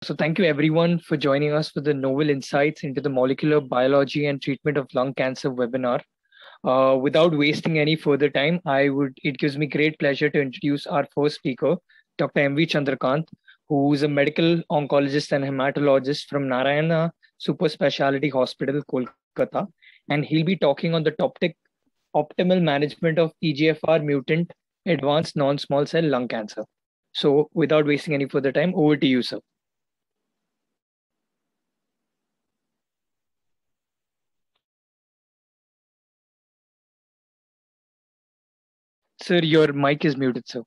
So thank you everyone for joining us for the Novel Insights into the Molecular Biology and Treatment of Lung Cancer webinar. Without wasting any further time, it gives me great pleasure to introduce our first speaker, Dr. M.V. Chandrakant, who is a medical oncologist and hematologist from Narayana Super Speciality Hospital, Kolkata. And he'll be talking on the topic optimal management of EGFR mutant advanced non-small cell lung cancer. So without wasting any further time, over to you, sir. Sir, your mic is muted, sir.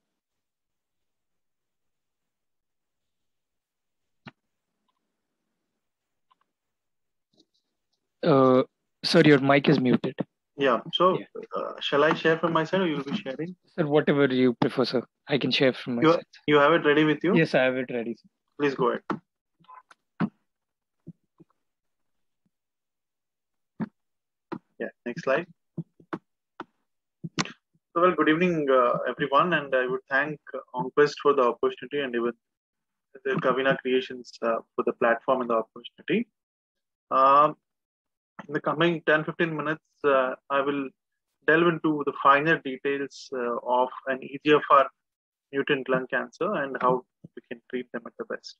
Sir, your mic is muted. Yeah. So, shall I share from my side, or you'll be sharing? Sir, whatever you prefer, sir. I can share from my side. You have it ready with you? Yes, I have it ready, sir. Please go ahead. Yeah. Next slide. So, well, good evening, everyone, and I would thank Onquest for the opportunity and even the Kavina Creations for the platform and the opportunity. In the coming 10-15 minutes, I will delve into the finer details of an EGFR mutant lung cancer and how we can treat them at the best.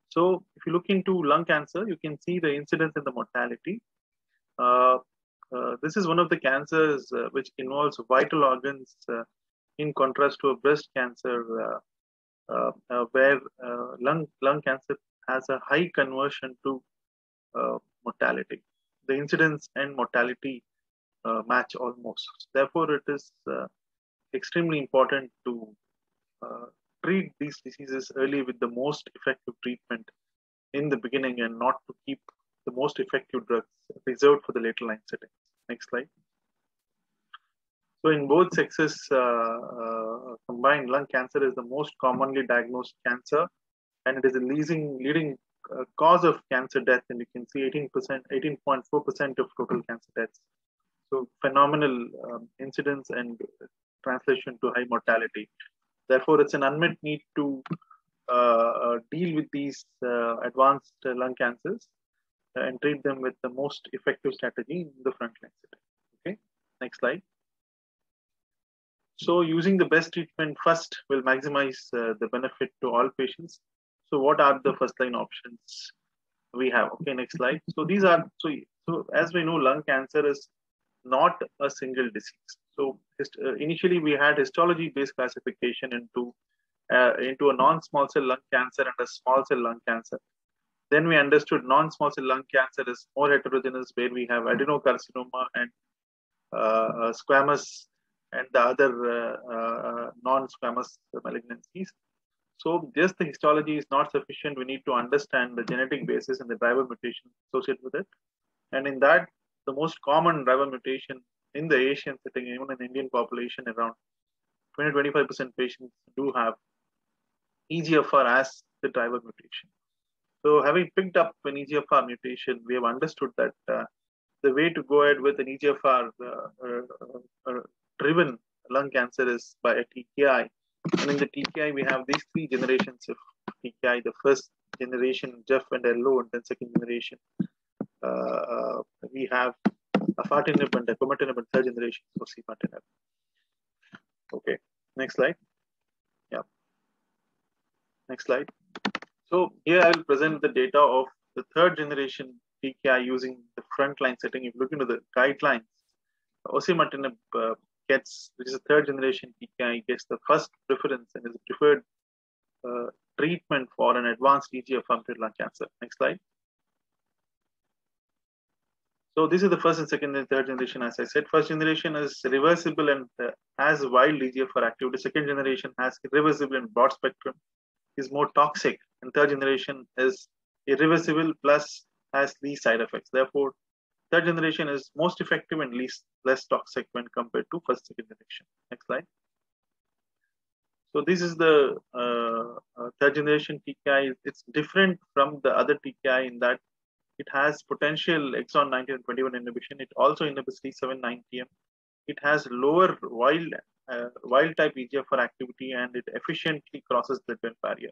So, if you look into lung cancer, you can see the incidence and the mortality. This is one of the cancers which involves vital organs, in contrast to a breast cancer, where lung cancer has a high conversion to mortality. The incidence and mortality match almost. Therefore, it is extremely important to treat these diseases early with the most effective treatment in the beginning and not to keep the most effective drugs reserved for the later line settings. Next slide. So in both sexes combined, lung cancer is the most commonly diagnosed cancer, and it is the leading cause of cancer death. And you can see 18.4% of total cancer deaths. So phenomenal incidence and translation to high mortality. Therefore, it's an unmet need to deal with these advanced lung cancers and treat them with the most effective strategy in the frontline setting. Okay, next slide. So using the best treatment first will maximize the benefit to all patients. So what are the first line options we have? Okay, next slide. So these are, so as we know, lung cancer is not a single disease. So initially we had histology-based classification into a non-small cell lung cancer and a small cell lung cancer. Then we understood non-small cell lung cancer is more heterogeneous, where we have adenocarcinoma and squamous and the other non-squamous malignancies. So just the histology is not sufficient. We need to understand the genetic basis and the driver mutation associated with it. And in that, the most common driver mutation in the Asian setting, even in the Indian population, around 20-25% patients do have EGFR as the driver mutation. So having picked up an EGFR mutation, we have understood that the way to go ahead with an EGFR driven lung cancer is by a TKI. And in the TKI, we have these three generations of TKI. The first generation, JEF and LO, and then second generation, we have afatinib and dacomitinib, and third generation, osimertinib. Okay, next slide. Yeah. Next slide. So here I will present the data of the third generation TKI using the frontline setting. If you look into the guidelines, osimertinib which is a third generation TKI, gets the first preference and is a preferred treatment for an advanced EGFR mutant lung cancer. Next slide. So this is the first and second and third generation. As I said, first generation is reversible and has wild EGFR activity. Second generation has irreversible and broad spectrum, is more toxic, and third generation is irreversible plus has least side effects. Therefore, third generation is most effective and less toxic when compared to first, second generation. Next slide. So this is the third generation TKI. It's different from the other TKI in that it has potential exon 19 and 21 inhibition. It also inhibits T790M. It has lower wild type EGFR activity, and it efficiently crosses the blood barrier.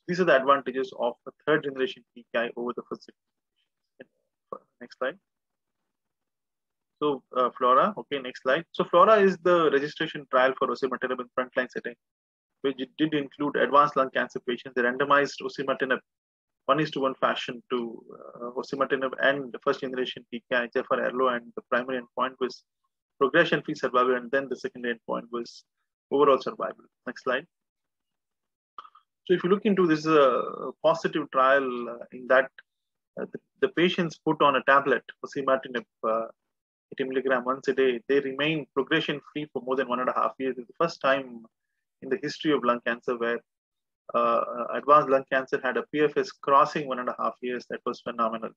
These are the advantages of the third generation TKI over the first generation. Next slide. So FLORA, okay, next slide. So FLORA is the registration trial for osimertinib in frontline setting, which did include advanced lung cancer patients. They randomized osimertinib 1:1 fashion to osimertinib and the first generation TKI, Jafar-Erlo, and the primary endpoint was progression-free survival, and then the secondary endpoint was overall survival. Next slide. So if you look into this positive trial in that the patients put on a tablet, osimertinib, 80 milligram once a day, they remain progression-free for more than 1.5 years. It's the first time in the history of lung cancer where advanced lung cancer had a PFS crossing 1.5 years. That was phenomenal.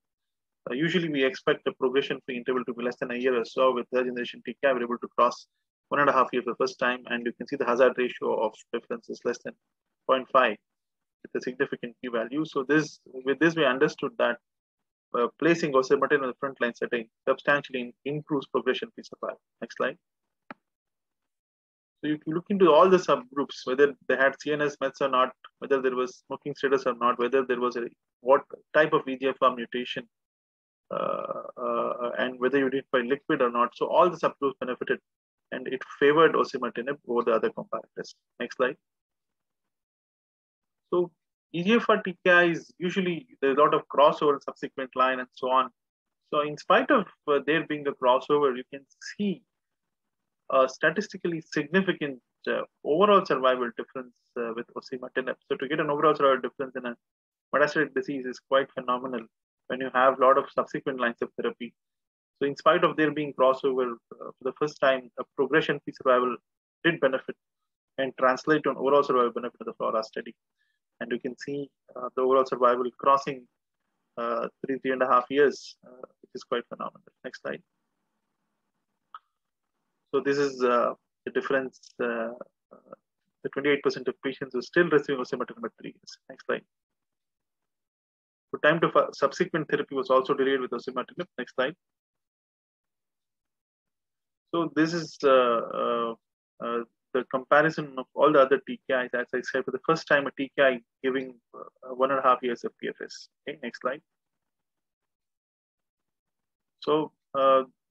Usually we expect the progression-free interval to be less than a year or so. With third generation TKI, we're able to cross 1.5 years for the first time, and you can see the hazard ratio of difference is less than 0.5 with a significant p-value. So with this we understood that placing osimertinib in the frontline setting substantially improves progression-free survival. Next slide. So if you look into all the subgroups, whether they had CNS mets or not, whether there was smoking status or not, whether there was what type of EGFR mutation, and whether you did by liquid or not. So all the subgroups benefited, and it favored osimertinib over the other comparators. Next slide. So EGFR TKI is usually there's a lot of crossover subsequent line and so on. So in spite of there being a crossover, you can see a statistically significant overall survival difference with osimertinib. So to get an overall survival difference in a metastatic disease is quite phenomenal when you have a lot of subsequent lines of therapy. So in spite of there being crossover, for the first time, a progression-free survival did benefit and translate to an overall survival benefit of the FLORA study. And you can see the overall survival crossing 3.5 years, which is quite phenomenal. Next slide. So this is the difference. The 28% of patients who are still receiving osimertinib at 3 years. Next slide. So time to subsequent therapy was also delayed with osimertinib. Next slide. So this is the comparison of all the other TKIs. As I said, for the first time, a TKI giving 1.5 years of PFS. Okay, next slide. So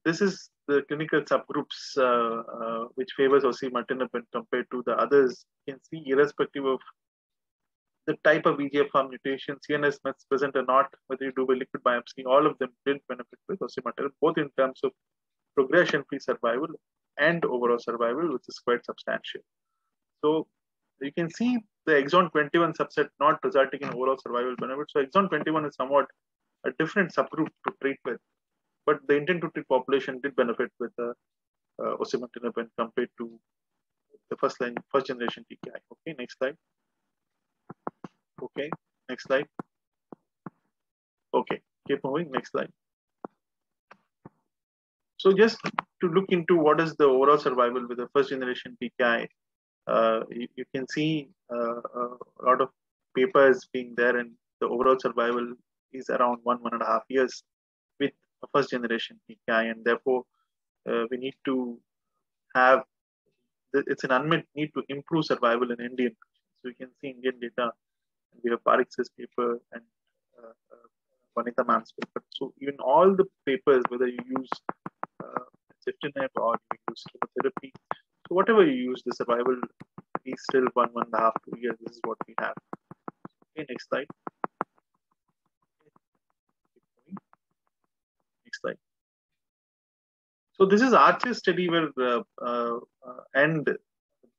this is the clinical subgroups which favors osimertinib when compared to the others. You can see, irrespective of the type of EGFR mutation, CNS mets present or not, whether you do a liquid biopsy, all of them did benefit with osimertinib, both in terms of progression-free survival and overall survival, which is quite substantial. So you can see the exon 21 subset not resulting in overall survival benefit. So exon 21 is somewhat a different subgroup to treat with, but the intent to treat population did benefit with osimertinib when compared to the first generation TKI. Okay, next slide. Okay, next slide. Okay, keep moving. Next slide. So just to look into what is the overall survival with the first generation TKI, you can see a lot of papers being there, and the overall survival is around 1.5 years with a first generation TKI, and therefore we need to have, it's an unmet need to improve survival in Indian patients. So you can see Indian data, and we have Parikh's paper and Vanitha Ma'am's paper. So even all the papers, whether you use ciftinib or you use chemotherapy, so whatever you use, the survival is still 1.5, 2 years. This is what we have. Okay, next slide. Next slide. So this is Archer study where and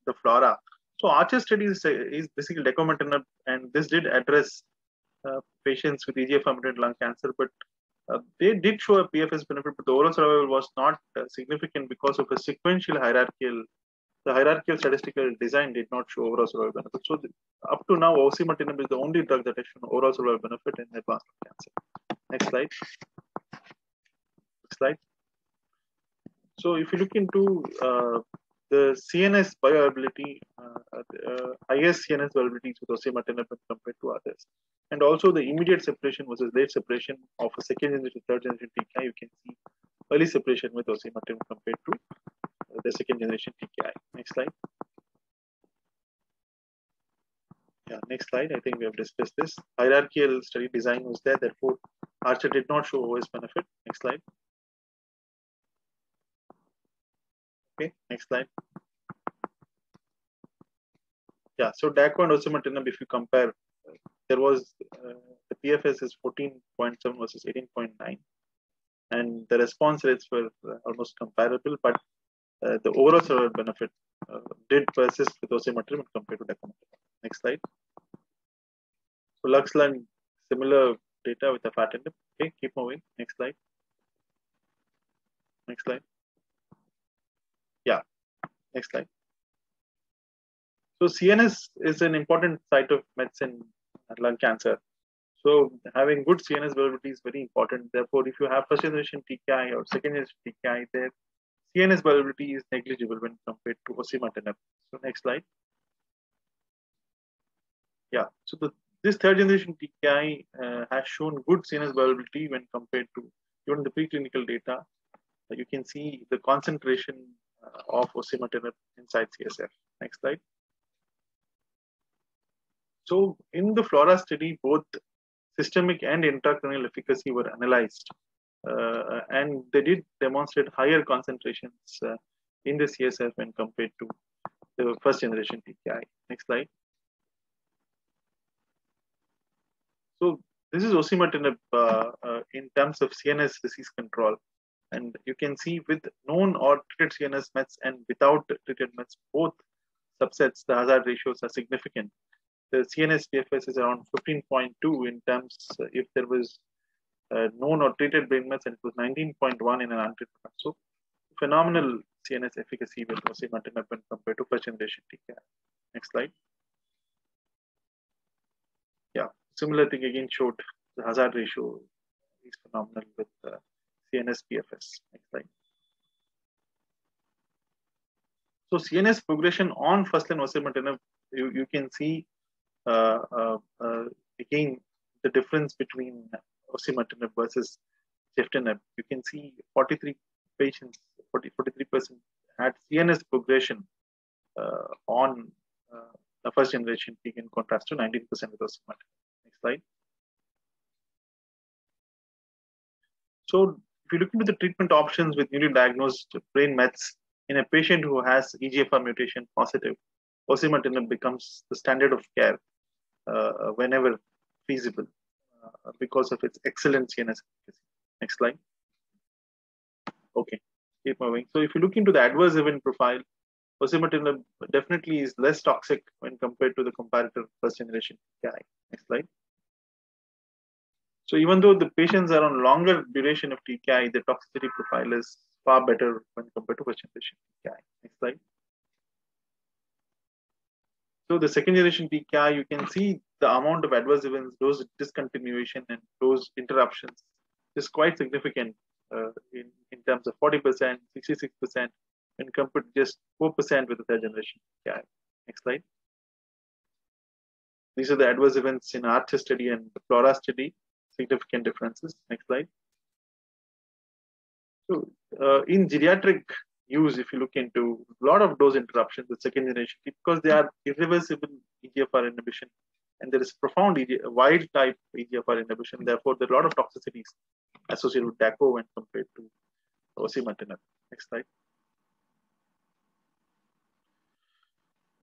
the FLORA. So Archer study is basically decomitinib, and this did address patients with EGFR mutated lung cancer, but they did show a PFS benefit, but the overall survival was not significant because of a sequential hierarchical. The hierarchical statistical design did not show overall survival benefit. So up to now, osimertinib is the only drug that has shown overall survival benefit in advanced lung cancer. Next slide. Next slide. So if you look into the CNS bioavailability, highest CNS bioavailability with osimertinib compared to others, and also the immediate separation versus late separation of a second generation, third generation TKI, you can see early separation with osimertinib compared to the second generation TKI. Next slide. Yeah, next slide. I think we have discussed this. Hierarchical study design was there, therefore Archer did not show OS benefit. Next slide. Okay, next slide. Yeah, so DACO and osimertinib, if you compare, there was the PFS is 14.7 versus 18.9, and the response rates were almost comparable, but the overall survival benefit did persist with osimertinib compared to dacometinib. Next slide. So LuxLung, similar data with afatinib. Okay, keep moving. Next slide. Next slide. Yeah, next slide. So CNS is an important site of medicine and lung cancer. So having good CNS viability is very important. Therefore, if you have first generation TKI or second generation TKI, their CNS viability is negligible when compared to osimertinib. So next slide. Yeah. So this third generation TKI has shown good CNS viability when compared to even the preclinical data. You can see the concentration of osimertinib inside CSF. Next slide. So in the FLORA study, both systemic and intracranial efficacy were analyzed, and they did demonstrate higher concentrations in the CSF when compared to the first generation TKI. Next slide. So this is osimertinib in terms of CNS disease control, and you can see with known or treated CNS mets and without treated mets, both subsets, the hazard ratios are significant. The CNS PFS is around 15.2 in terms if there was known or treated brain mets, and it was 19.1 in an untreated. So phenomenal CNS efficacy with osimertinib when compared to first generation TKI. Next slide. Yeah, similar thing again showed the hazard ratio is phenomenal with CNS PFS. Next slide. So CNS progression on first line osimertinib, you can see again the difference between osimertinib versus ceftinib. You can see 43 patients, 43% had CNS progression on the first generation peak in contrast to 19% with osimertinib. Next slide. So if you look into the treatment options with newly diagnosed brain mets in a patient who has EGFR mutation positive, osimertinib becomes the standard of care whenever feasible because of its excellent CNS efficacy. Next slide. Okay, keep moving. So if you look into the adverse event profile, osimertinib definitely is less toxic when compared to the comparator first generation TKI. Next slide. So even though the patients are on longer duration of TKI, the toxicity profile is far better when compared to first generation TKI. Next slide. So the second generation TKI, you can see the amount of adverse events, dose discontinuation and dose interruptions is quite significant in terms of 40%, 66% when compared to just 4% with the third generation TKI. Next slide. These are the adverse events in Archer study and the FLORA study, significant differences. Next slide. So in geriatric use, if you look into a lot of dose interruptions with second generation, because they are irreversible EGFR inhibition, and there is profound wild type EGFR inhibition. Therefore, there are a lot of toxicities associated with DACO when compared to osimertinib. Next slide.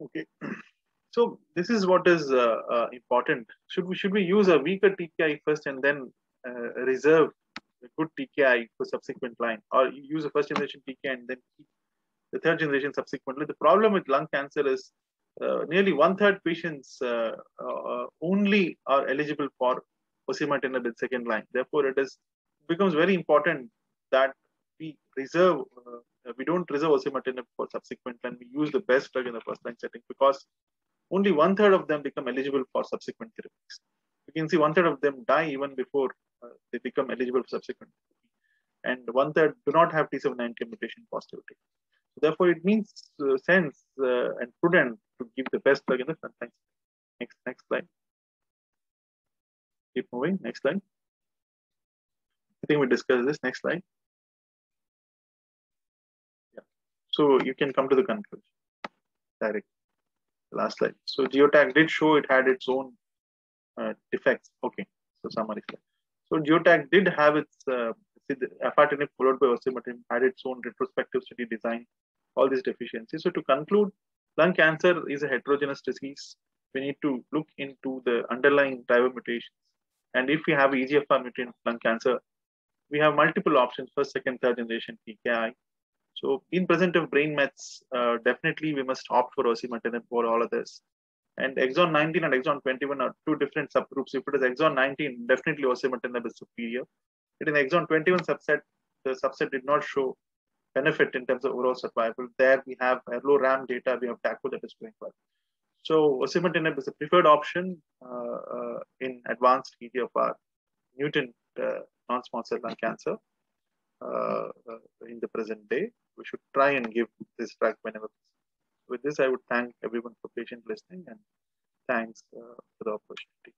Okay. So this is what is important. Should we use a weaker TKI first and then reserve a good TKI for subsequent line, or use a first generation TKI and then keep the third generation subsequently? The problem with lung cancer is nearly 1/3 patients only are eligible for osimertinib in second line. Therefore, it becomes very important that we reserve. We don't reserve osimertinib for subsequent line. We use the best drug in the first line setting, because only 1/3 of them become eligible for subsequent therapies. You can see 1/3 of them die even before they become eligible for subsequent therapy, and 1/3 do not have T790 mutation positivity. So therefore, it means sense and prudent to give the best drug in the front line. Next slide. Keep moving. Next slide. I think we discussed this. Next slide. Yeah. So you can come to the conclusion directly. last slide. So Geotac did show it had its own defects. Okay, so summary slide. So Geotac did have its afatinib followed by osimertinib had its own retrospective study design, all these deficiencies. So to conclude, lung cancer is a heterogeneous disease. We need to look into the underlying driver mutations. And if we have EGFR mutant lung cancer, we have multiple options, first, second, third generation TKI. So in present of brain mets, definitely we must opt for osimertinib for all of this. And exon 19 and exon 21 are two different subgroups. If it is exon 19, definitely osimertinib is superior. But in exon 21 subset, the subset did not show benefit in terms of overall survival. There we have low RAM data, we have TACO that is going well. So osimertinib is a preferred option in advanced EGFR mutant non-small cell lung cancer in the present day. We should try and give this drug whenever. With this, I would thank everyone for patient listening, and thanks for the opportunity.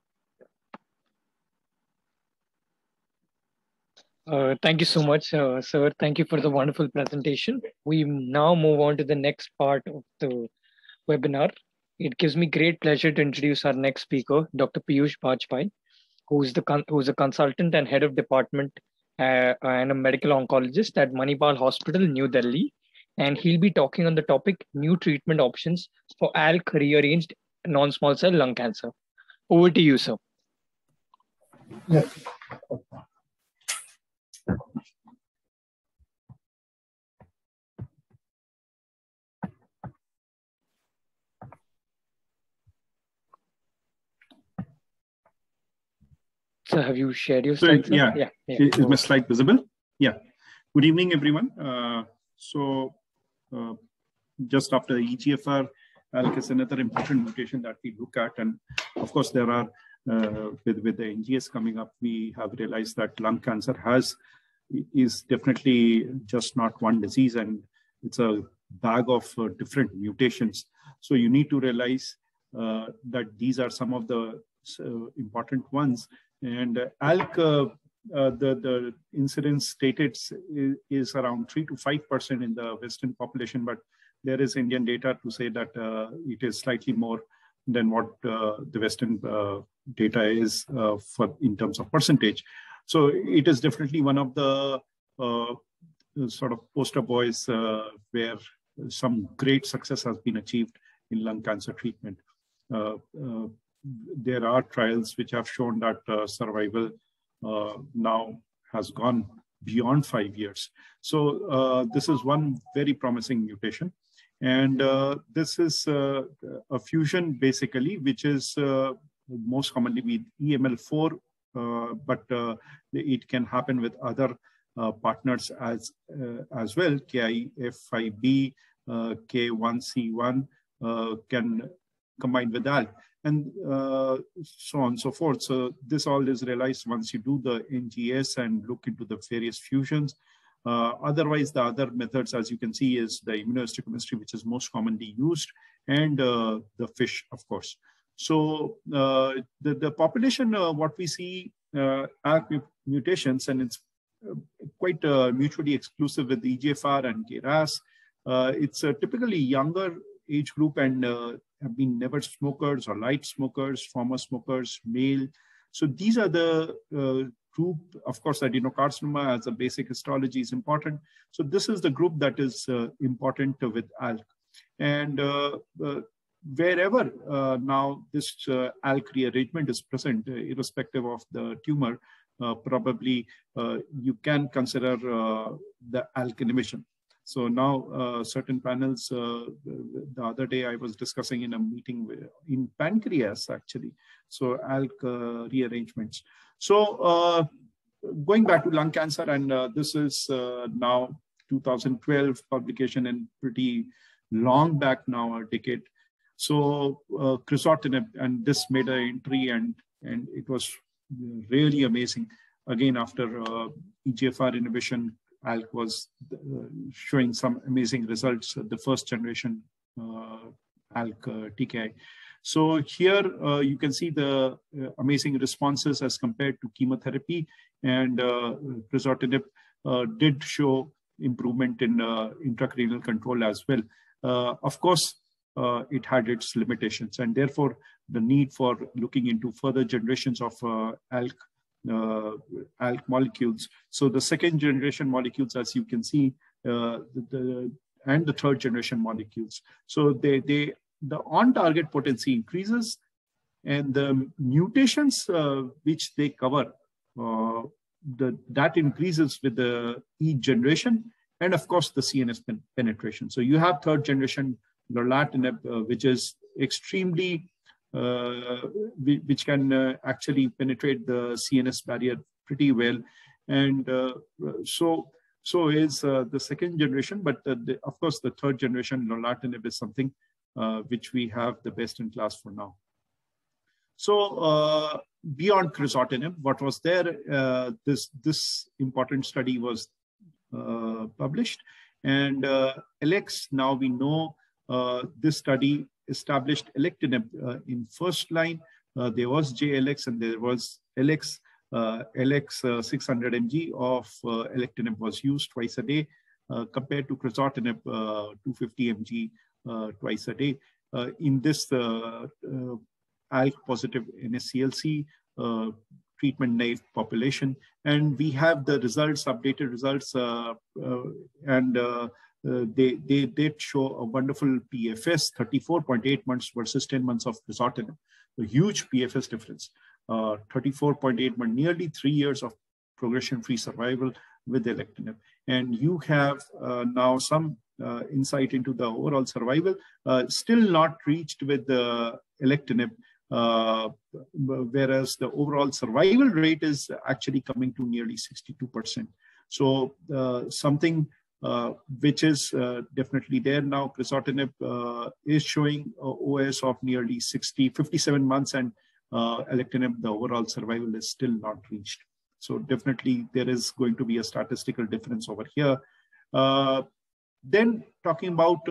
Thank you so much, sir. Thank you for the wonderful presentation. We now move on to the next part of the webinar. It gives me great pleasure to introduce our next speaker, Dr. Piyush Bajpai, who's a consultant and head of department and a medical oncologist at Manipal Hospital, New Delhi. And he'll be talking on the topic, new treatment options for ALK rearranged non-small cell lung cancer. Over to you, sir. Yes. So have you shared your slide? So, yeah. Is my slide visible? Yeah. Good evening, everyone. Just after EGFR, ALK is another important mutation that we look at. And of course, there are, with the NGS coming up, we have realized that lung cancer is definitely just not one disease, and it's a bag of different mutations. So you need to realize that these are some of the important ones. And ALK, the incidence stated is around 3 to 5% in the Western population, but there is Indian data to say that it is slightly more than what the Western data is in terms of percentage. So it is definitely one of the sort of poster boys where some great success has been achieved in lung cancer treatment. There are trials which have shown that survival now has gone beyond 5 years. So this is one very promising mutation. And this is a fusion basically, which is most commonly with EML4, but it can happen with other partners as well. KIF5B, K1C1 can combine with ALK, and so on and so forth. So this all is realized once you do the NGS and look into the various fusions. Otherwise, the other methods, as you can see, is the immunohistochemistry, which is most commonly used, and the FISH, of course. So the population, what we see, ALK mutations, and it's quite mutually exclusive with EGFR and KRAS. It's a typically younger age group and have been never smokers or light smokers, former smokers, male. So these are the group. Of course, adenocarcinoma as a basic histology is important. So this is the group that is important with ALK. And wherever now this ALK rearrangement is present, irrespective of the tumor, probably you can consider the ALK inhibition. So now certain panels, the other day I was discussing in a meeting in pancreas actually, so ALK rearrangements. So going back to lung cancer, and this is now 2012 publication and pretty long back now, a decade. So crizotinib, and this made an entry, and it was really amazing. Again, after EGFR inhibition, ALK was showing some amazing results, the first generation ALK TKI. So here you can see the amazing responses as compared to chemotherapy, and crizotinib did show improvement in intracranial control as well. Of course, it had its limitations, and therefore the need for looking into further generations of ALK molecules. So the second generation molecules, as you can see, and the third generation molecules. So the on-target potency increases, and the mutations which they cover, that increases with each generation, and of course the CNS penetration. So you have third generation lorlatinib, which is extremely, which can actually penetrate the CNS barrier pretty well, and so is the second generation. But of course, the third generation lorlatinib is something which we have the best in class for now. So beyond crizotinib, what was there? This important study was published, and Alex, now we know this study established alectinib in first line. There was JLX and there was LX. LX 600 mg of alectinib was used twice a day, compared to crizotinib 250 mg twice a day. In this ALK positive NSCLC treatment naive population, and we have the results, updated results, and they did show a wonderful PFS, 34.8 months versus 10 months of crizotinib, a huge PFS difference, 34.8 months, nearly 3 years of progression-free survival with alectinib. And you have now some insight into the overall survival, still not reached with the alectinib, whereas the overall survival rate is actually coming to nearly 62%. So something which is definitely there now. Crizotinib is showing OS of nearly 57 months, and alectinib, the overall survival is still not reached. So definitely there is going to be a statistical difference over here. Then talking about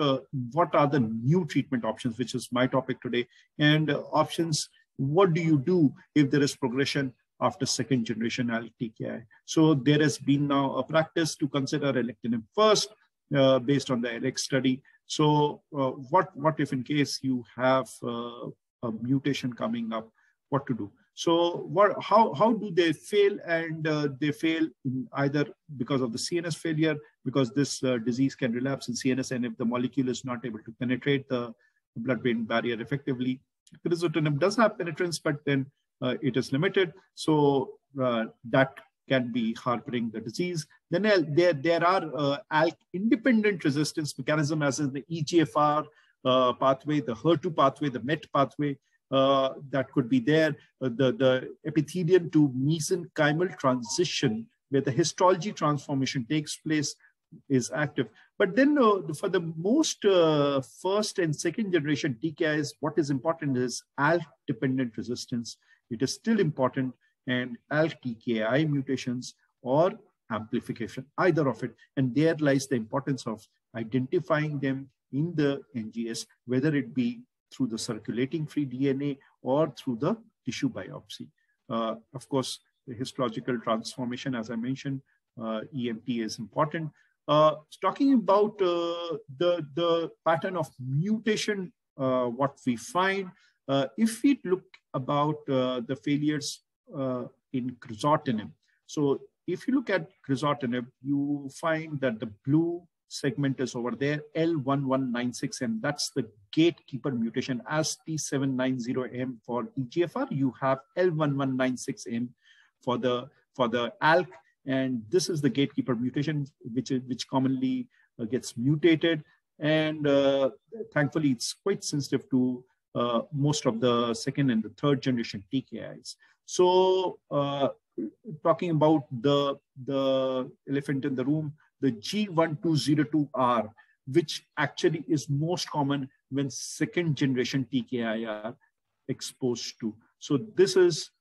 what are the new treatment options, which is my topic today, and options, what do you do if there is progression after second generation ALK TKI? So there has been now a practice to consider alectinib first based on the ALEX study. So what if in case you have a mutation coming up, what to do? So how do they fail? And they fail in either because of the CNS failure, because this disease can relapse in CNS, and if the molecule is not able to penetrate the blood-brain barrier effectively. Crizotinib does have penetrance, but then it is limited. So that can be harboring the disease. Then there are ALK-independent resistance mechanism, as in the EGFR pathway, the HER2 pathway, the MET pathway. That could be there, the epithelium to mesenchymal transition, where the histology transformation takes place, is active. But then for the most first and second generation TKIs, what is important is ALK-dependent resistance. It is still important, and ALK TKI mutations or amplification, either of it. And there lies the importance of identifying them in the NGS, whether it be through the circulating free DNA or through the tissue biopsy. Of course, the histological transformation, as I mentioned, EMT is important. Talking about the pattern of mutation, what we find, if we look about the failures in crizotinib. So if you look at crizotinib, you find that the blue segment is over there, L1196, and that's the gatekeeper mutation. As T790M for EGFR, you have L1196M for the ALK, and this is the gatekeeper mutation which commonly gets mutated, and thankfully it's quite sensitive to most of the second and the third generation TKIs. So talking about the elephant in the room, the G1202R, which actually is most common when second generation TKI are exposed to. So this is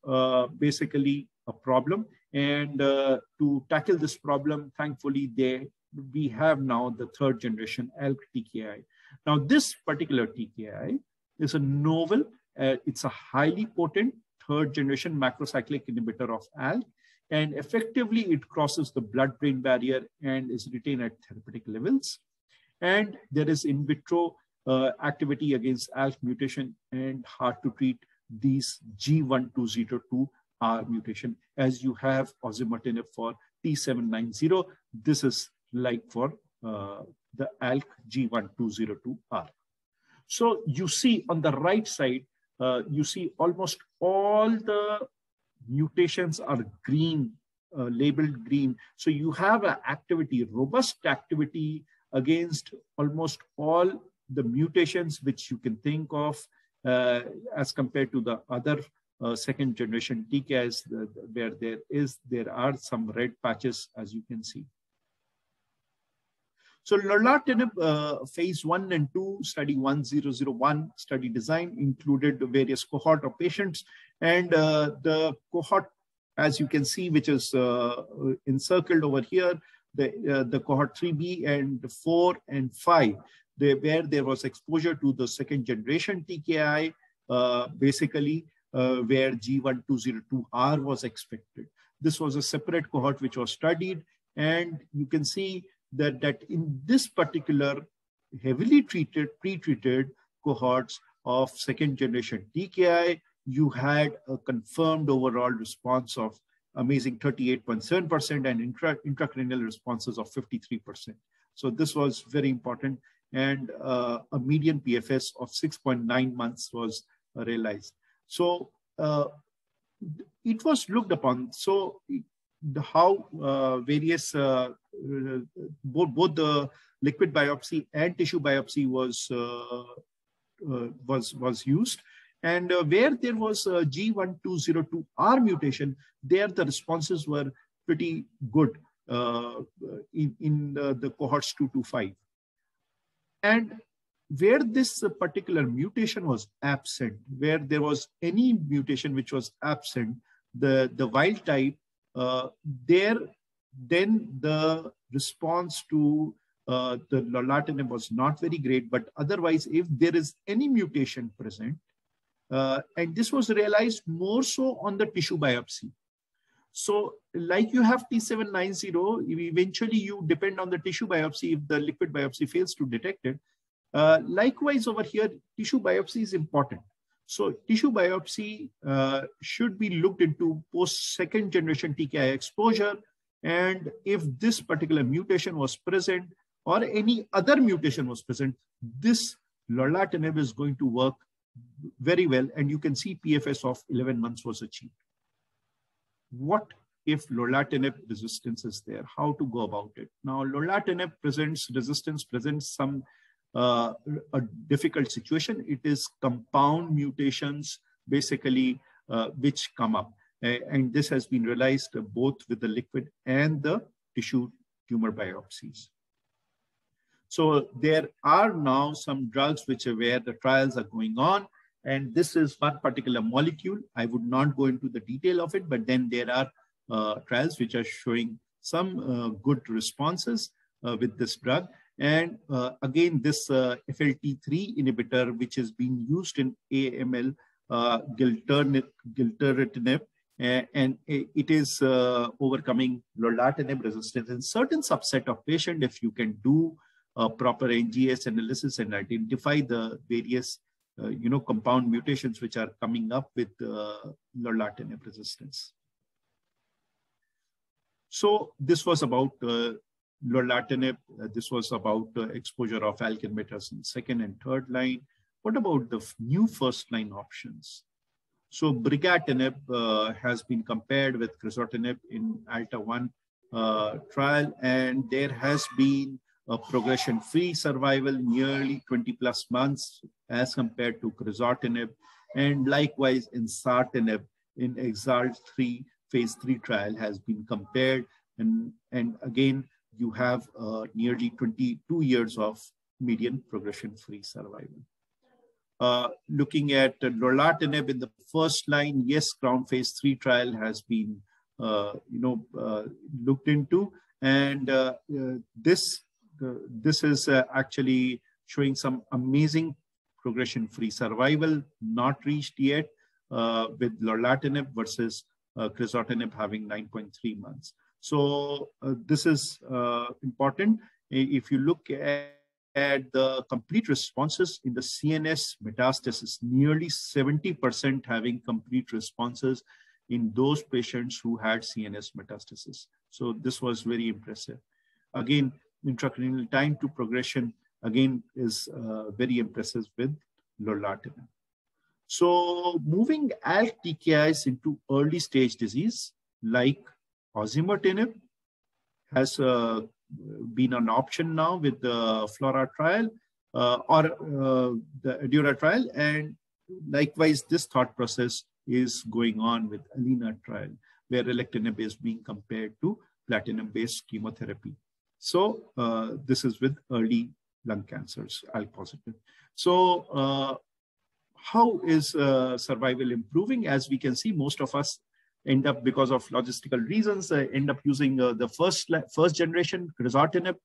basically a problem. And to tackle this problem, thankfully, we have now the third generation ALK TKI. Now, this particular TKI is a novel, it's a highly potent third generation macrocyclic inhibitor of ALK. And effectively, it crosses the blood-brain barrier and is retained at therapeutic levels. And there is in vitro activity against ALK mutation and hard to treat these G1202R mutation. As you have osimertinib for T790, this is like for the ALK G1202R. So you see on the right side, you see almost all the mutations are green, labeled green. So you have an activity, robust activity against almost all the mutations which you can think of as compared to the other second generation TKIs where there are some red patches, as you can see. So lorlatinib phase 1 and 2 study 1001 study design included various cohort of patients, and the cohort, as you can see, which is encircled over here, the cohort 3B and 4 and 5, where there was exposure to the second generation TKI, basically where G1202R was expected. This was a separate cohort which was studied, and you can see that in this particular heavily pre-treated cohorts of second generation TKI, you had a confirmed overall response of amazing 38.7% and intracranial responses of 53%. So this was very important, and a median PFS of 6.9 months was realized. So it was looked upon. So how various both the liquid biopsy and tissue biopsy was used, and where there was a G1202R mutation, there the responses were pretty good in the cohorts 2 to 5. And where this particular mutation was absent, where there was any mutation which was absent, the wild type, then the response to the lorlatinib was not very great. But otherwise, if there is any mutation present, and this was realized more so on the tissue biopsy. So like you have T790, eventually you depend on the tissue biopsy if the liquid biopsy fails to detect it. Likewise over here, tissue biopsy is important. So tissue biopsy should be looked into post second generation TKI exposure. And if this particular mutation was present or any other mutation was present, this lorlatinib is going to work very well. And you can see PFS of 11 months was achieved. What if lorlatinib resistance is there? How to go about it? Now, lorlatinib resistance presents some a difficult situation. It is compound mutations, basically, which come up. And this has been realized both with the liquid and the tissue tumor biopsies. So there are now some drugs which are where the trials are going on. And this is one particular molecule. I would not go into the detail of it, but then there are trials which are showing some good responses with this drug. And again, this FLT3 inhibitor, which is being used in AML, gilteritinib, and it is overcoming lorlatinib resistance in certain subset of patient. If you can do proper NGS analysis and identify the various compound mutations which are coming up with lorlatinib resistance. So this was about lorlatinib. This was about exposure of ALK inhibitors in second and third line. What about the new first line options? So brigatinib has been compared with crizotinib in ALTA-1 trial, and there has been a progression-free survival nearly 20+ months as compared to crizotinib, and likewise ensartinib in EXALT-3 phase 3 trial has been compared, and again you have nearly 22 years of median progression-free survival. Looking at lorlatinib in the first line, yes, CROWN phase 3 trial has been looked into, and this is actually showing some amazing progression-free survival not reached yet with lorlatinib versus crizotinib having 9.3 months. So this is important. If you look at at the complete responses in the CNS metastasis, nearly 70% having complete responses in those patients who had CNS metastasis. So this was very impressive. Again, intracranial time to progression, again, is very impressive with lorlatinib. So moving ALK TKIs into early stage disease like osimertinib has been an option now with the FLAURA trial or the ADAURA trial, and likewise this thought process is going on with ALINA trial, where alectinib is being compared to platinum-based chemotherapy. So this is with early lung cancers, ALK positive. So how is survival improving? As we can see, most of us end up, because of logistical reasons, end up using the first generation crizotinib.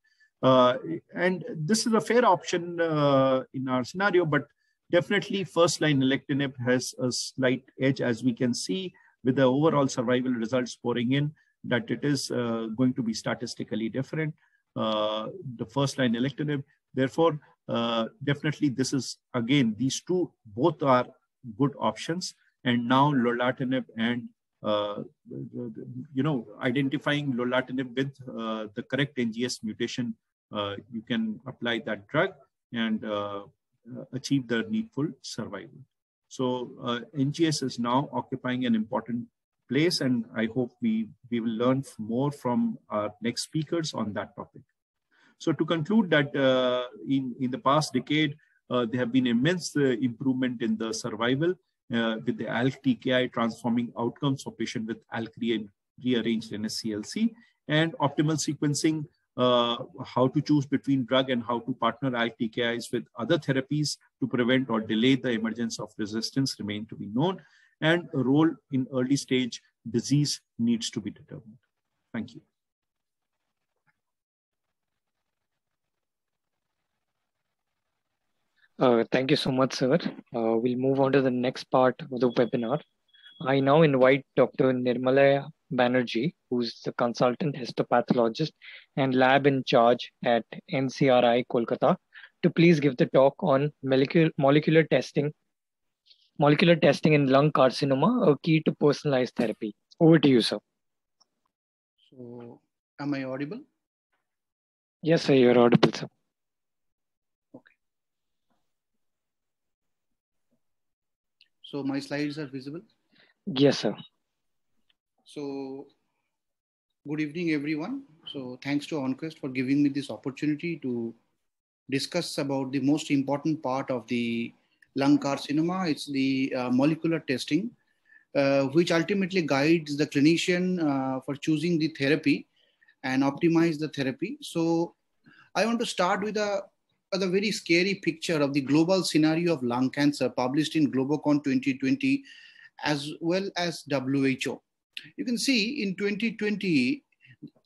And this is a fair option in our scenario, but definitely first line alectinib has a slight edge, as we can see with the overall survival results pouring in, that it is going to be statistically different, the first line alectinib. Therefore, definitely this is, again, these two both are good options. And now lorlatinib and identifying lorlatinib with the correct NGS mutation, you can apply that drug and achieve the needful survival. So NGS is now occupying an important place, and I hope we will learn more from our next speakers on that topic. So to conclude that in the past decade, there have been immense improvement in the survival with the ALK TKI transforming outcomes for patients with ALK rearranged NSCLC, and optimal sequencing, how to choose between drug and how to partner ALK TKIs with other therapies to prevent or delay the emergence of resistance remain to be known, and a role in early stage disease needs to be determined. Thank you. Thank you so much, sir. We'll move on to the next part of the webinar. I now invite Dr. Nirmalaya Banerjee, who's the consultant histopathologist and lab in charge at NCRI Kolkata, to please give the talk on molecular testing in lung carcinoma, a key to personalized therapy. Over to you, sir. So, am I audible? Yes, sir, you're audible, sir. Okay. So, my slides are visible? Yes, sir. So, good evening, everyone. So, thanks to OnQuest for giving me this opportunity to discuss about the most important part of the lung carcinoma. It's the molecular testing, which ultimately guides the clinician for choosing the therapy and optimize the therapy. So I want to start with a very scary picture of the global scenario of lung cancer published in Globocon 2020, as well as WHO. You can see in 2020,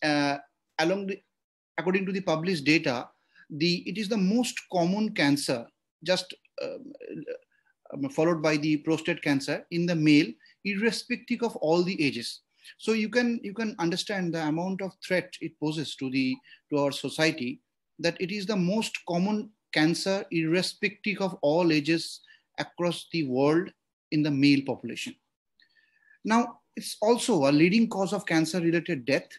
according to the published data, it is the most common cancer, just followed by the prostate cancer in the male, irrespective of all the ages. So you can understand the amount of threat it poses to our society, that it is the most common cancer irrespective of all ages across the world in the male population. Now, it's also a leading cause of cancer-related death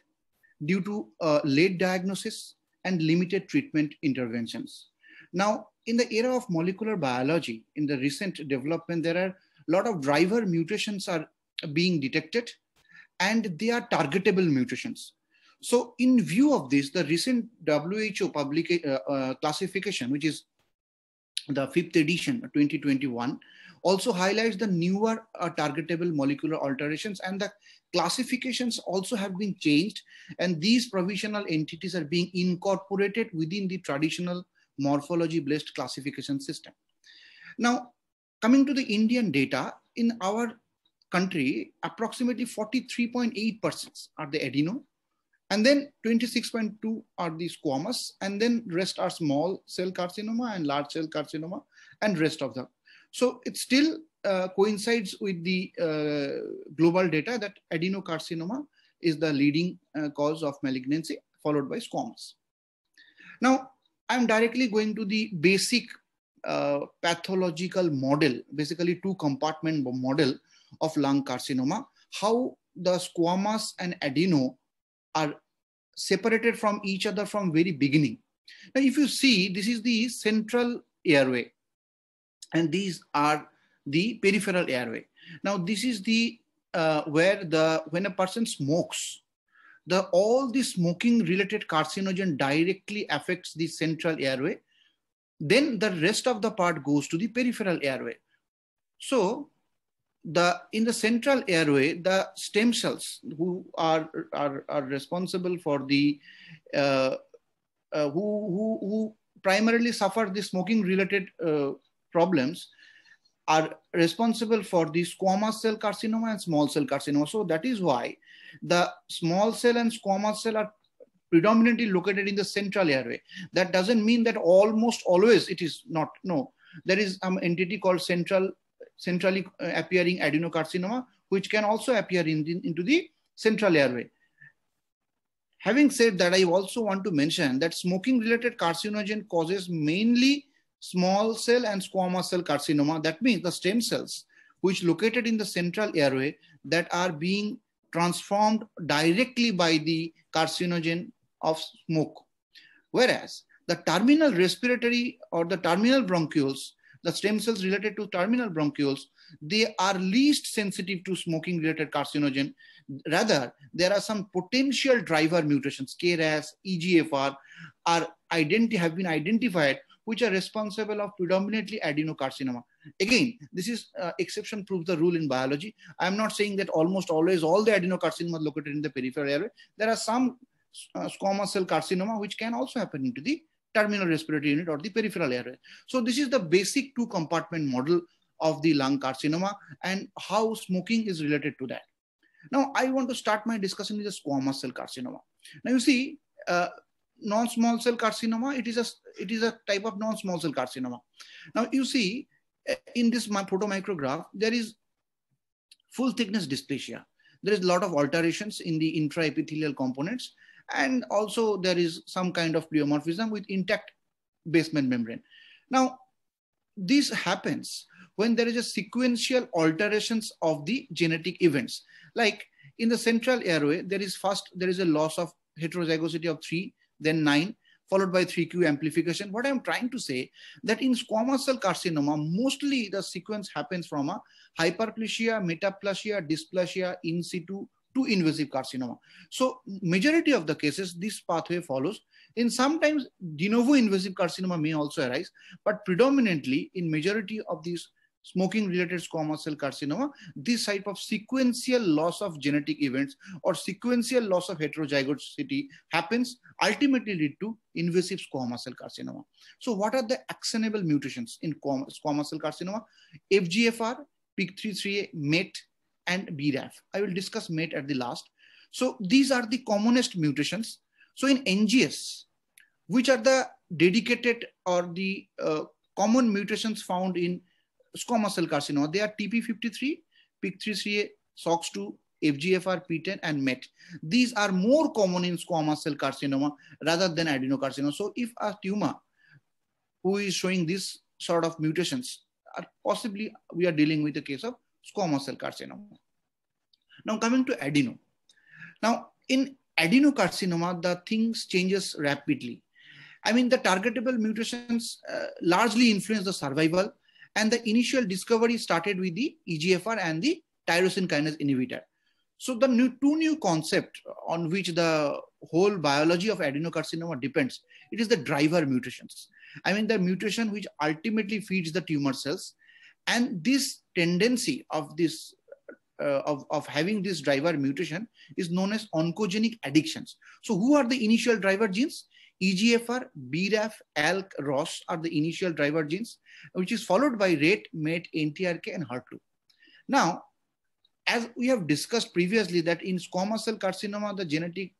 due to late diagnosis and limited treatment interventions. Now, in the era of molecular biology, in the recent development, there are a lot of driver mutations are being detected, and they are targetable mutations. So in view of this, the recent WHO classification, which is the 5th edition, 2021, also highlights the newer targetable molecular alterations, and the classifications also have been changed, and these provisional entities are being incorporated within the traditional morphology-based classification system. Now, coming to the Indian data, in our country, approximately 43.8% are the adeno, and then 26.2 are the squamous, and then rest are small cell carcinoma and large cell carcinoma, and rest of them. So it still coincides with the global data that adenocarcinoma is the leading cause of malignancy, followed by squamous. Now, I'm directly going to the basic pathological model, basically two compartment model of lung carcinoma, how the squamous and adeno are separated from each other from very beginning. Now, if you see, this is the central airway, and these are the peripheral airway. Now, this is the where when a person smokes, all the smoking related carcinogen directly affects the central airway. Then the rest of the part goes to the peripheral airway. So in the central airway, the stem cells who are responsible for the who primarily suffer the smoking related problems are responsible for the squamous cell carcinoma and small cell carcinoma. So that is why the small cell and squamous cell are predominantly located in the central airway. That doesn't mean that almost always it is not. No, there is an entity called centrally appearing adenocarcinoma, which can also appear into the central airway. Having said that, I also want to mention that smoking related carcinogen causes mainly small cell and squamous cell carcinoma. That means the stem cells which located in the central airway that are being transformed directly by the carcinogen of smoke. Whereas the terminal respiratory or the terminal bronchioles, the stem cells related to terminal bronchioles, they are least sensitive to smoking related carcinogen. Rather, there are some potential driver mutations, KRAS, EGFR, have been identified, which are responsible of predominantly adenocarcinoma. Again, this is exception proves the rule in biology. I'm not saying that almost always all the adenocarcinoma located in the peripheral airway. There are some squamous cell carcinoma which can also happen into the terminal respiratory unit or the peripheral airway. So this is the basic two compartment model of the lung carcinoma and how smoking is related to that. Now I want to start my discussion with the squamous cell carcinoma. Now you see, non-small cell carcinoma, it is a type of non-small cell carcinoma. Now you see, in this photomicrograph, there is full thickness dysplasia. There is a lot of alterations in the intraepithelial components, and also there is some kind of pleomorphism with intact basement membrane. Now, this happens when there is a sequential alterations of the genetic events. Like in the central airway, there is a loss of heterozygosity of 3, then 9, followed by 3q amplification. What I'm trying to say that in squamous cell carcinoma, mostly the sequence happens from a hyperplasia, metaplasia, dysplasia, in situ to invasive carcinoma. So majority of the cases, this pathway follows. In sometimes de novo invasive carcinoma may also arise, but predominantly in majority of these smoking related squamous cell carcinoma, this type of sequential loss of genetic events or sequential loss of heterozygosity happens, ultimately lead to invasive squamous cell carcinoma. So what are the actionable mutations in squamous cell carcinoma? FGFR, PIK3CA, MET, and BRAF. I will discuss MET at the last. So these are the commonest mutations. So in NGS, which are the dedicated or the common mutations found in squamous cell carcinoma? They are TP53, PIK3CA, SOX2, FGFR, PTEN, and MET. These are more common in squamous cell carcinoma rather than adenocarcinoma. So if a tumor who is showing this sort of mutations, possibly we are dealing with a case of squamous cell carcinoma. Now coming to adeno. Now in adenocarcinoma, the things changes rapidly. I mean, the targetable mutations largely influence the survival, and the initial discovery started with the EGFR and the tyrosine kinase inhibitor. So the two new concepts on which the whole biology of adenocarcinoma depends, it is the driver mutations. I mean, the mutation which ultimately feeds the tumor cells, and this tendency of this of having this driver mutation is known as oncogenic addictions. So who are the initial driver genes? EGFR, BRAF, ALK, ROS are the initial driver genes, which is followed by RET, MET, NTRK, and HER2. Now, as we have discussed previously, that in squamous cell carcinoma, the genetic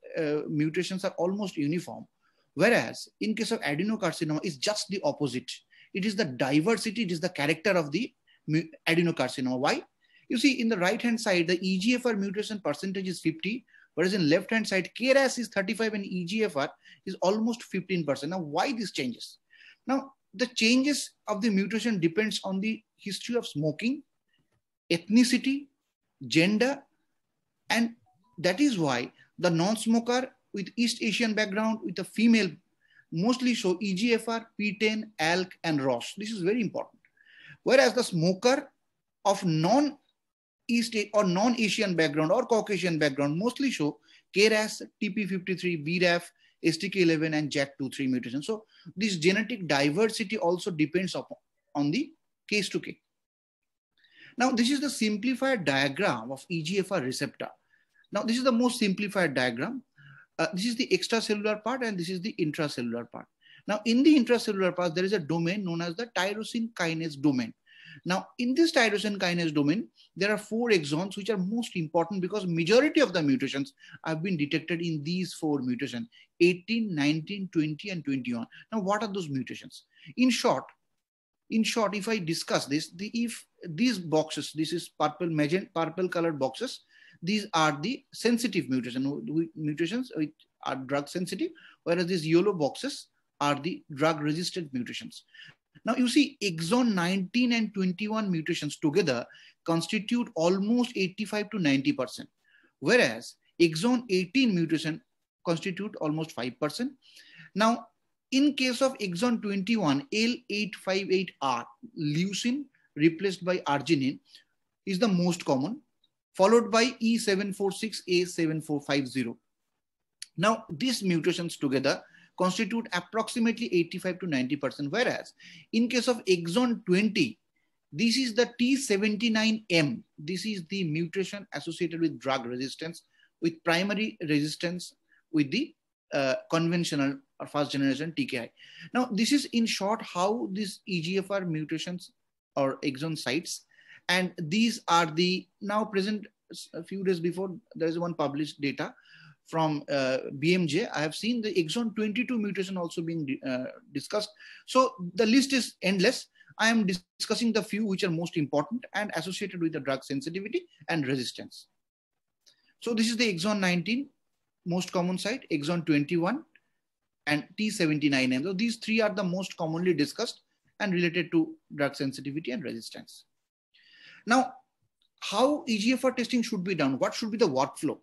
mutations are almost uniform, whereas in case of adenocarcinoma, it's just the opposite. It is the diversity, it is the character of the adenocarcinoma. Why? You see, in the right-hand side, the EGFR mutation percentage is 50, Whereas in left-hand side, KRAS is 35 and EGFR is almost 15%. Now, why these changes? Now, the changes of the mutation depends on the history of smoking, ethnicity, gender, and that is why the non-smoker with East Asian background with a female mostly show EGFR, PTEN, ALK, and ROS. This is very important. Whereas the smoker of non-East or non-Asian background or Caucasian background mostly show KRAS, TP53, BRAF, STK11, and JAK2/3 mutations. So this genetic diversity also depends on the case to case. Now, this is the simplified diagram of EGFR receptor. Now, this is the most simplified diagram. This is the extracellular part and this is the intracellular part. Now, in the intracellular part, there is a domain known as the tyrosine kinase domain. Now, in this tyrosine kinase domain, there are 4 exons which are most important because majority of the mutations have been detected in these 4 mutations, 18, 19, 20, and 21. Now, what are those mutations? In short, if I discuss this, if these boxes, this is purple colored boxes, these are the sensitive mutations which are drug sensitive, whereas these yellow boxes are the drug resistant mutations. Now you see exon 19 and 21 mutations together constitute almost 85 to 90%, whereas exon 18 mutation constitute almost 5%. Now, in case of exon 21, L858R, leucine replaced by arginine is the most common, followed by E746A7450. Now, these mutations together constitute approximately 85 to 90%, whereas in case of exon 20, this is the T79M. This is the mutation associated with drug resistance, with primary resistance with the conventional or first generation TKI. Now, this is in short how these EGFR mutations or exon sites, and these are the now present. A few days before, there is one published data from BMJ. I have seen the exon 22 mutation also being discussed. So the list is endless. I am discussing the few which are most important and associated with the drug sensitivity and resistance. So this is the exon 19, most common site, exon 21, and T79M. So these 3 are the most commonly discussed and related to drug sensitivity and resistance. Now, how EGFR testing should be done? What should be the workflow?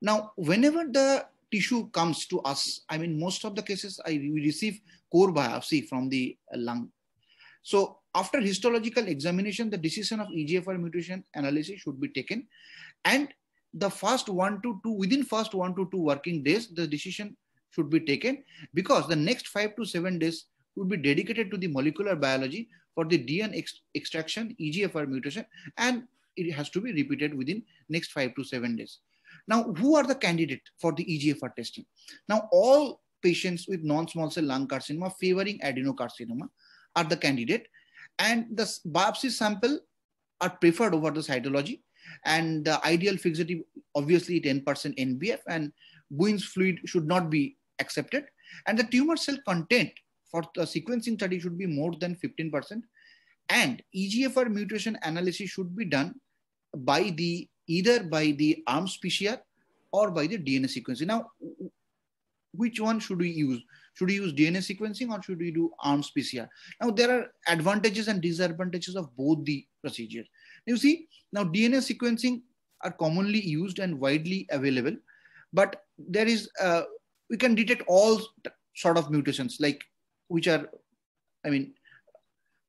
Now, whenever the tissue comes to us, I mean, most of the cases we receive core biopsy from the lung. So after histological examination, the decision of EGFR mutation analysis should be taken, and the first 1 to 2, within first 1 to 2 working days, the decision should be taken, because the next 5 to 7 days would be dedicated to the molecular biology for the DNA extraction, EGFR mutation, and it has to be repeated within next 5 to 7 days. Now, who are the candidate for the EGFR testing? Now, all patients with non-small cell lung carcinoma favoring adenocarcinoma are the candidate, and the biopsy sample are preferred over the cytology, and the ideal fixity, obviously 10% NBF, and Bouin's fluid should not be accepted, and the tumor cell content for the sequencing study should be more than 15%, and EGFR mutation analysis should be done by either by the ARMS PCR or by the DNA sequencing. Now, which one should we use? Should we use DNA sequencing or should we do ARMS PCR? Now, there are advantages and disadvantages of both the procedures. You see, now DNA sequencing are commonly used and widely available, but there is, we can detect all sort of mutations, like which are, I mean,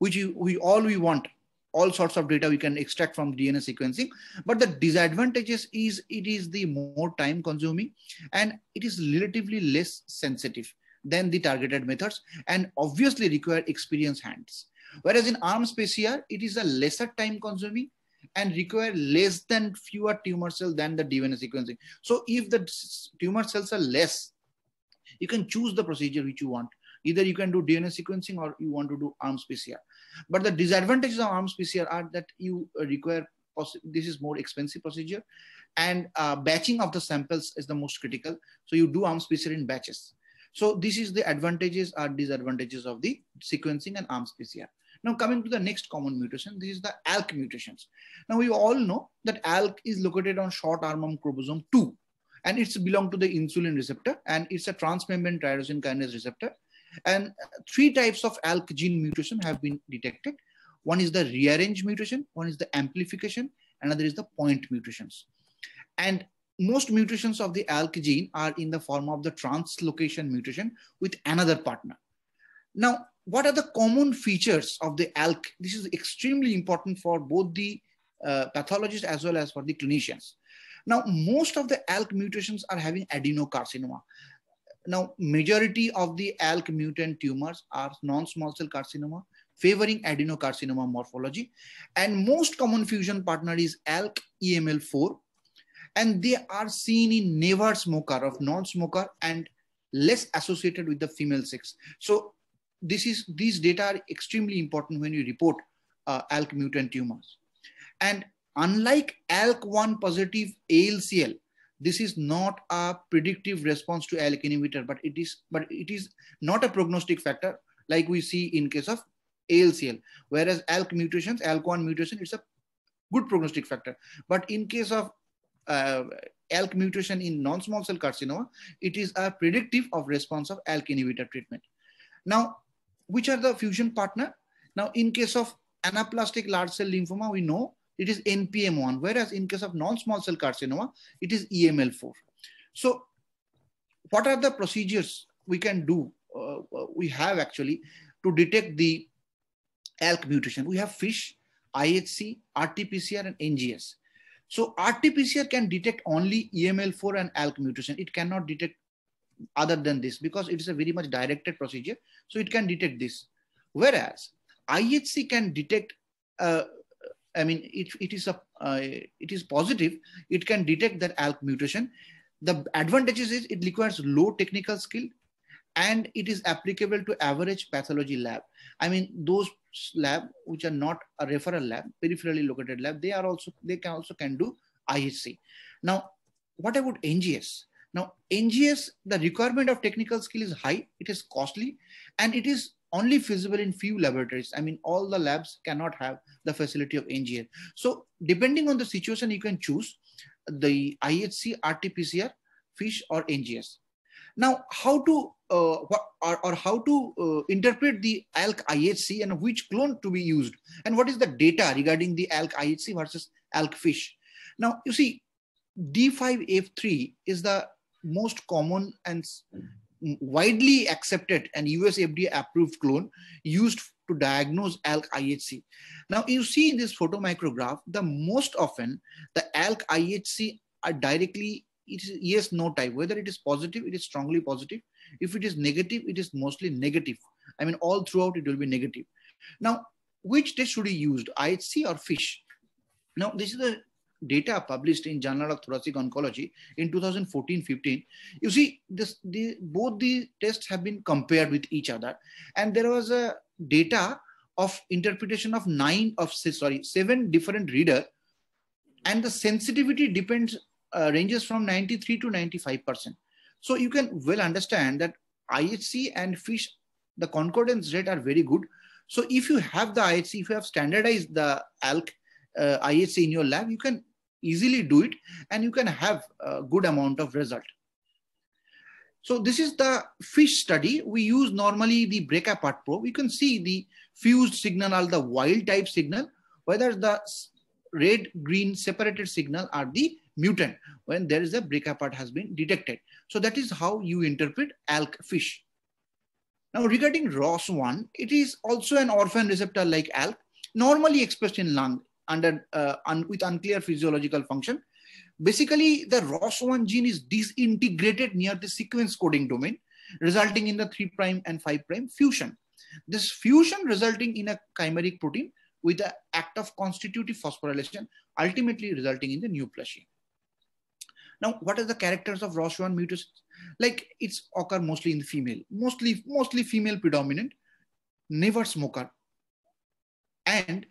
we want. All sorts of data we can extract from DNA sequencing, but the disadvantages is it is the more time consuming and it is relatively less sensitive than the targeted methods and obviously require experienced hands. Whereas in ARMS PCR, it is a lesser time consuming and require less than fewer tumor cells than the DNA sequencing. So if the tumor cells are less, you can choose the procedure which you want. Either you can do DNA sequencing or you want to do ARMS PCR. But the disadvantages of ARMS PCR are that you require, this is more expensive procedure, and batching of the samples is the most critical. So you do ARMS PCR in batches. So this is the advantages or disadvantages of the sequencing and ARMS PCR. Now coming to the next common mutation, this is the ALK mutations. Now we all know that ALK is located on short arm chromosome 2. and it's belong to the insulin receptor, and it's a transmembrane tyrosine kinase receptor. And 3 types of ALK gene mutation have been detected. One is the rearrange mutation, one is the amplification, another is the point mutations. And most mutations of the ALK gene are in the form of the translocation mutation with another partner. Now, what are the common features of the ALK? This is extremely important for both the pathologists as well as for the clinicians. Now, most of the ALK mutations are having adenocarcinoma. Now, majority of the ALK mutant tumors are non-small cell carcinoma, favoring adenocarcinoma morphology. And most common fusion partner is ALK EML4. And they are seen in never smoker of non-smoker and less associated with the female sex. So these data are extremely important when you report ALK mutant tumors. And unlike ALK1 positive ALCL, this is not a predictive response to ALK inhibitor, but it is not a prognostic factor like we see in case of ALCL. Whereas ALK mutations, ALK1 mutation, it's a good prognostic factor. But in case of ALK mutation in non-small cell carcinoma, it is a predictive of response of ALK inhibitor treatment. Now, which are the fusion partner? Now, in case of anaplastic large cell lymphoma, we know it is NPM1, whereas in case of non-small cell carcinoma, it is EML4. So what are the procedures we can do? We have actually to detect the ALK mutation. We have FISH, IHC, RT-PCR, and NGS. So RT-PCR can detect only EML4 and ALK mutation. It cannot detect other than this because it is a very much directed procedure. So it can detect this. Whereas IHC can detect, it is positive, it can detect that ALK mutation. The advantages is it requires low technical skill and it is applicable to average pathology lab. I mean, those lab which are not a referral lab, peripherally located lab, they can also do IHC. Now, what about NGS? Now, NGS, the requirement of technical skill is high, it is costly, and it is only feasible in few laboratories. I mean, all the labs cannot have the facility of NGS. So depending on the situation, you can choose the IHC, RT-PCR, FISH, or NGS. Now, how to interpret the ALK IHC and which clone to be used, and what is the data regarding the ALK IHC versus ALK FISH? Now, you see, D5F3 is the most common and widely accepted and US FDA approved clone used to diagnose ALK IHC. Now, you see in this photomicrograph, the most often the ALK IHC are directly, it is yes, no type. Whether it is positive, it is strongly positive. If it is negative, it is mostly negative. I mean, all throughout it will be negative. Now, which test should be used, IHC or FISH? Now, this is the data published in Journal of Thoracic Oncology in 2014-15. You see, both the tests have been compared with each other, and there was a data of interpretation of 7 different reader, and the sensitivity ranges from 93 to 95%. So you can well understand that IHC and FISH, the concordance rate are very good. So if you have the IHC, if you have standardized the ALK IHC in your lab, you can easily do it and you can have a good amount of result. So this is the FISH study. We use normally the break-apart probe. You can see the fused signal or the wild type signal, whether the red, green separated signal are the mutant when there is a break-apart has been detected. So that is how you interpret ALK FISH. Now regarding ROS1, it is also an orphan receptor like ALK, normally expressed in lung with unclear physiological function. Basically, the ROS1 gene is disintegrated near the sequence coding domain, resulting in the 3' and 5' fusion. This fusion resulting in a chimeric protein with the act of constitutive phosphorylation, ultimately resulting in the neoplasia. Now, what are the characters of ROS1 mutations? Like, it's occur mostly in the female, mostly female predominant, never smoker, and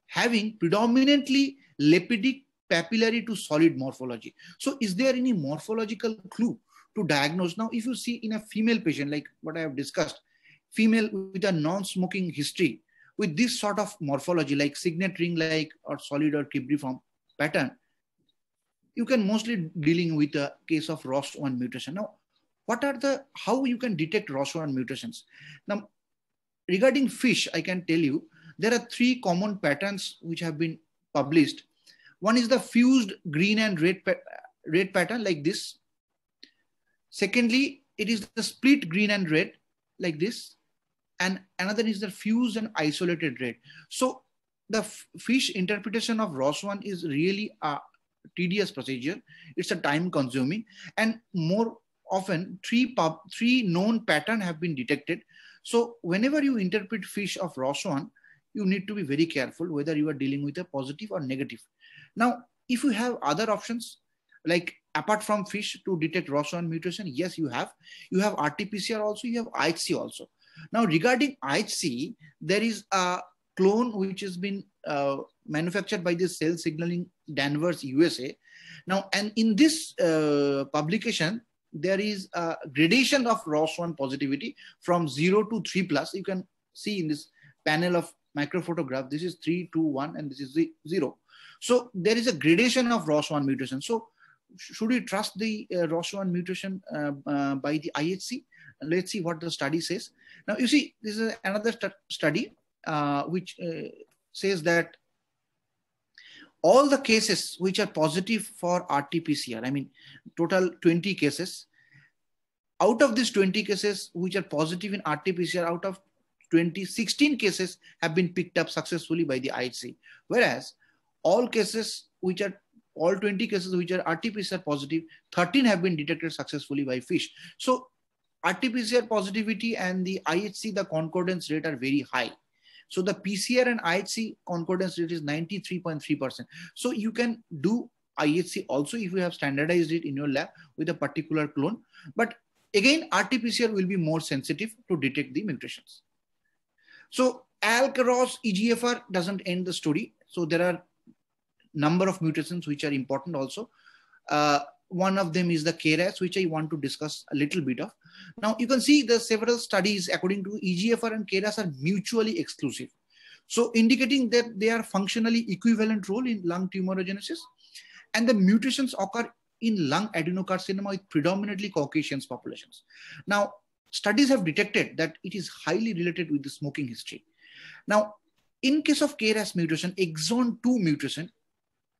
having predominantly lipidic papillary to solid morphology. So is there any morphological clue to diagnose? Now, if you see in a female patient, like what I have discussed, female with a non-smoking history, with this sort of morphology, like signet ring-like or solid or cribriform pattern, you can mostly dealing with a case of ROS1 mutation. Now, how you can detect ROS1 mutations? Now, regarding fish, I can tell you there are 3 common patterns which have been published. One is the fused green and red pattern like this. Secondly, it is the split green and red like this. And another is the fused and isolated red. So the fish interpretation of ROS1 is really a tedious procedure. It's a time consuming, and more often 3 known patterns have been detected. So whenever you interpret fish of ROS1, you need to be very careful whether you are dealing with a positive or negative. Now, if you have other options, like apart from fish to detect ROS1 mutation, yes, you have RT-PCR also, you have IHC also. Now, regarding IHC, there is a clone which has been manufactured by the Cell Signaling Danvers, USA. Now, and in this publication, there is a gradation of ROS1 positivity from 0 to 3+. You can see in this panel of microphotograph, this is 3, 2, 1, and this is 0. So there is a gradation of ROS1 mutation. So should we trust the ROS1 mutation by the IHC? Let's see what the study says. Now, you see, this is another study which says that all the cases which are positive for RT-PCR, I mean, total 20 cases, out of these 20 cases which are positive in RT-PCR, out of 16 cases have been picked up successfully by the IHC. Whereas all 20 cases which are RT-PCR positive, 13 have been detected successfully by fish. So RT-PCR positivity and the IHC, the concordance rate are very high. So the PCR and IHC concordance rate is 93.3%. So you can do IHC also if you have standardized it in your lab with a particular clone. But again, RT-PCR will be more sensitive to detect the mutations. So ALK-ROS EGFR doesn't end the story. So there are number of mutations which are important also. One of them is the KRAS, which I want to discuss a little bit of. Now you can see the several studies according to EGFR and KRAS are mutually exclusive. So indicating that they are functionally equivalent role in lung tumorigenesis, and the mutations occur in lung adenocarcinoma with predominantly Caucasian populations. Now, studies have detected that it is highly related with the smoking history. Now, in case of KRAS mutation, exon 2 mutation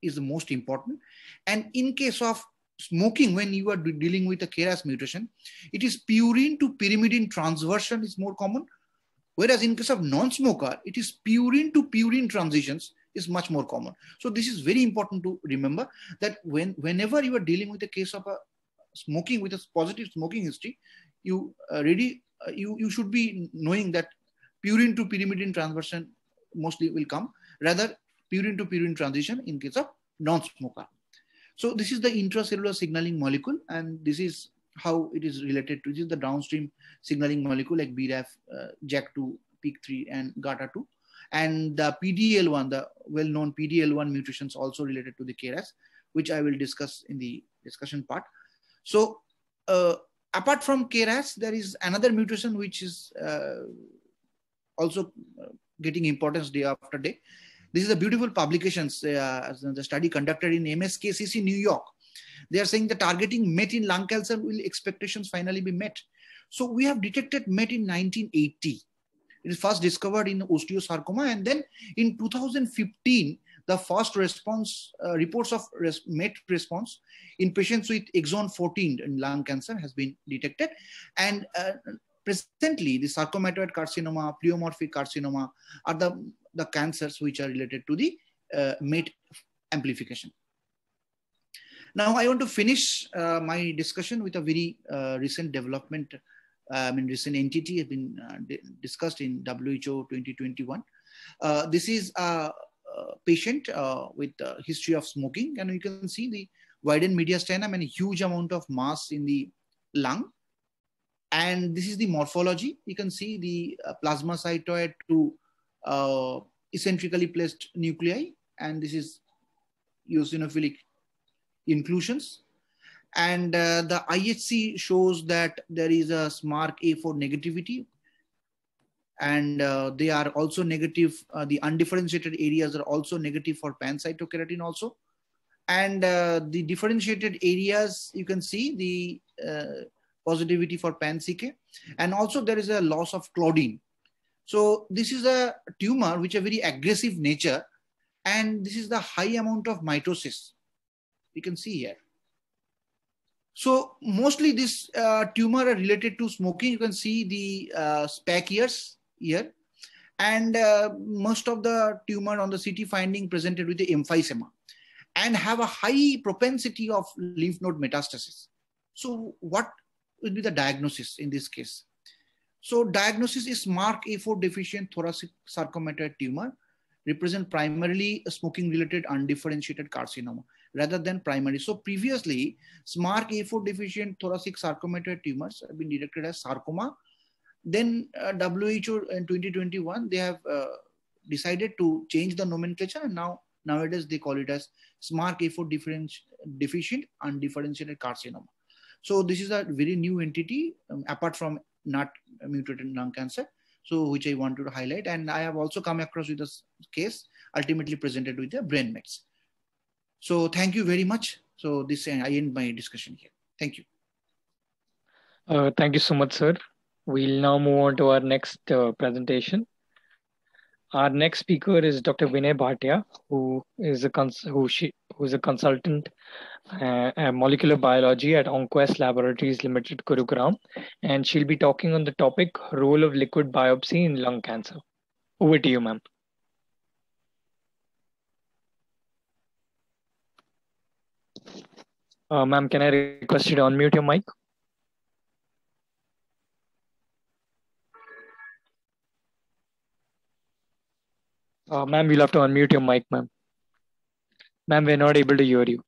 is the most important. And in case of smoking, when you are dealing with a KRAS mutation, it is purine to pyrimidine transversion is more common. Whereas in case of non-smoker, it is purine to purine transitions is much more common. So this is very important to remember that whenever you are dealing with a case of a smoking with a positive smoking history, you should be knowing that purine to pyrimidine transversion mostly will come, rather purine to purine transition in case of non-smoker. So this is the intracellular signaling molecule, and this is how it is related to. This is the downstream signaling molecule like BRAF, JAK2, PIK3, and GATA2. And the PDL1, the well-known PDL1 mutations also related to the KRAS, which I will discuss in the discussion part. So apart from KRAS, there is another mutation which is also getting importance day after day. This is a beautiful publications, the study conducted in MSKCC, New York. They are saying the targeting MET in lung cancer will expectations finally be met. So we have detected MET in 1980. It is first discovered in osteosarcoma, and then in 2015, the first response reports of MET response in patients with exon 14 in lung cancer has been detected. And presently, the sarcomatoid carcinoma, pleomorphic carcinoma are the cancers which are related to the MET amplification. Now, I want to finish my discussion with a very recent development. Recent entity has been discussed in WHO 2021. This is a patient with a history of smoking, and you can see the widened mediastinum and a huge amount of mass in the lung. And this is the morphology. You can see the plasmacytoid to eccentrically placed nuclei, and this is eosinophilic inclusions. And the IHC shows that there is a SMARC-A4 negativity, and they are also negative. The undifferentiated areas are also negative for pancytokeratin also. And the differentiated areas, you can see the positivity for pan-CK. And also there is a loss of claudine. So this is a tumor which is a very aggressive nature, and this is the high amount of mitosis you can see here. So mostly this tumor are related to smoking. You can see the SPEC ears here, and most of the tumor on the CT finding presented with the emphysema and have a high propensity of lymph node metastasis. So what will be the diagnosis in this case? So diagnosis is SMARCA4 deficient thoracic sarcomatoid tumor, represent primarily a smoking related undifferentiated carcinoma rather than primary. So previously SMARCA4 deficient thoracic sarcomatoid tumors have been detected as sarcoma. Then WHO in 2021, they have decided to change the nomenclature, and nowadays they call it as SMARCA4 deficient undifferentiated carcinoma. So this is a very new entity apart from not mutated lung cancer, so which I wanted to highlight. And I have also come across with this case ultimately presented with the brain mets. So thank you very much. So this I end my discussion here. Thank you. Thank you so much, sir. We'll now move on to our next presentation. Our next speaker is Dr. Vinay Bhatia, who is a consultant molecular biology at Onquest Laboratories Limited, Gurugram, and she'll be talking on the topic role of liquid biopsy in lung cancer. Over to you, ma'am. Ma'am, can I request you to unmute your mic? Ma'am, you'll have to unmute your mic, ma'am. Ma'am, we're not able to hear you.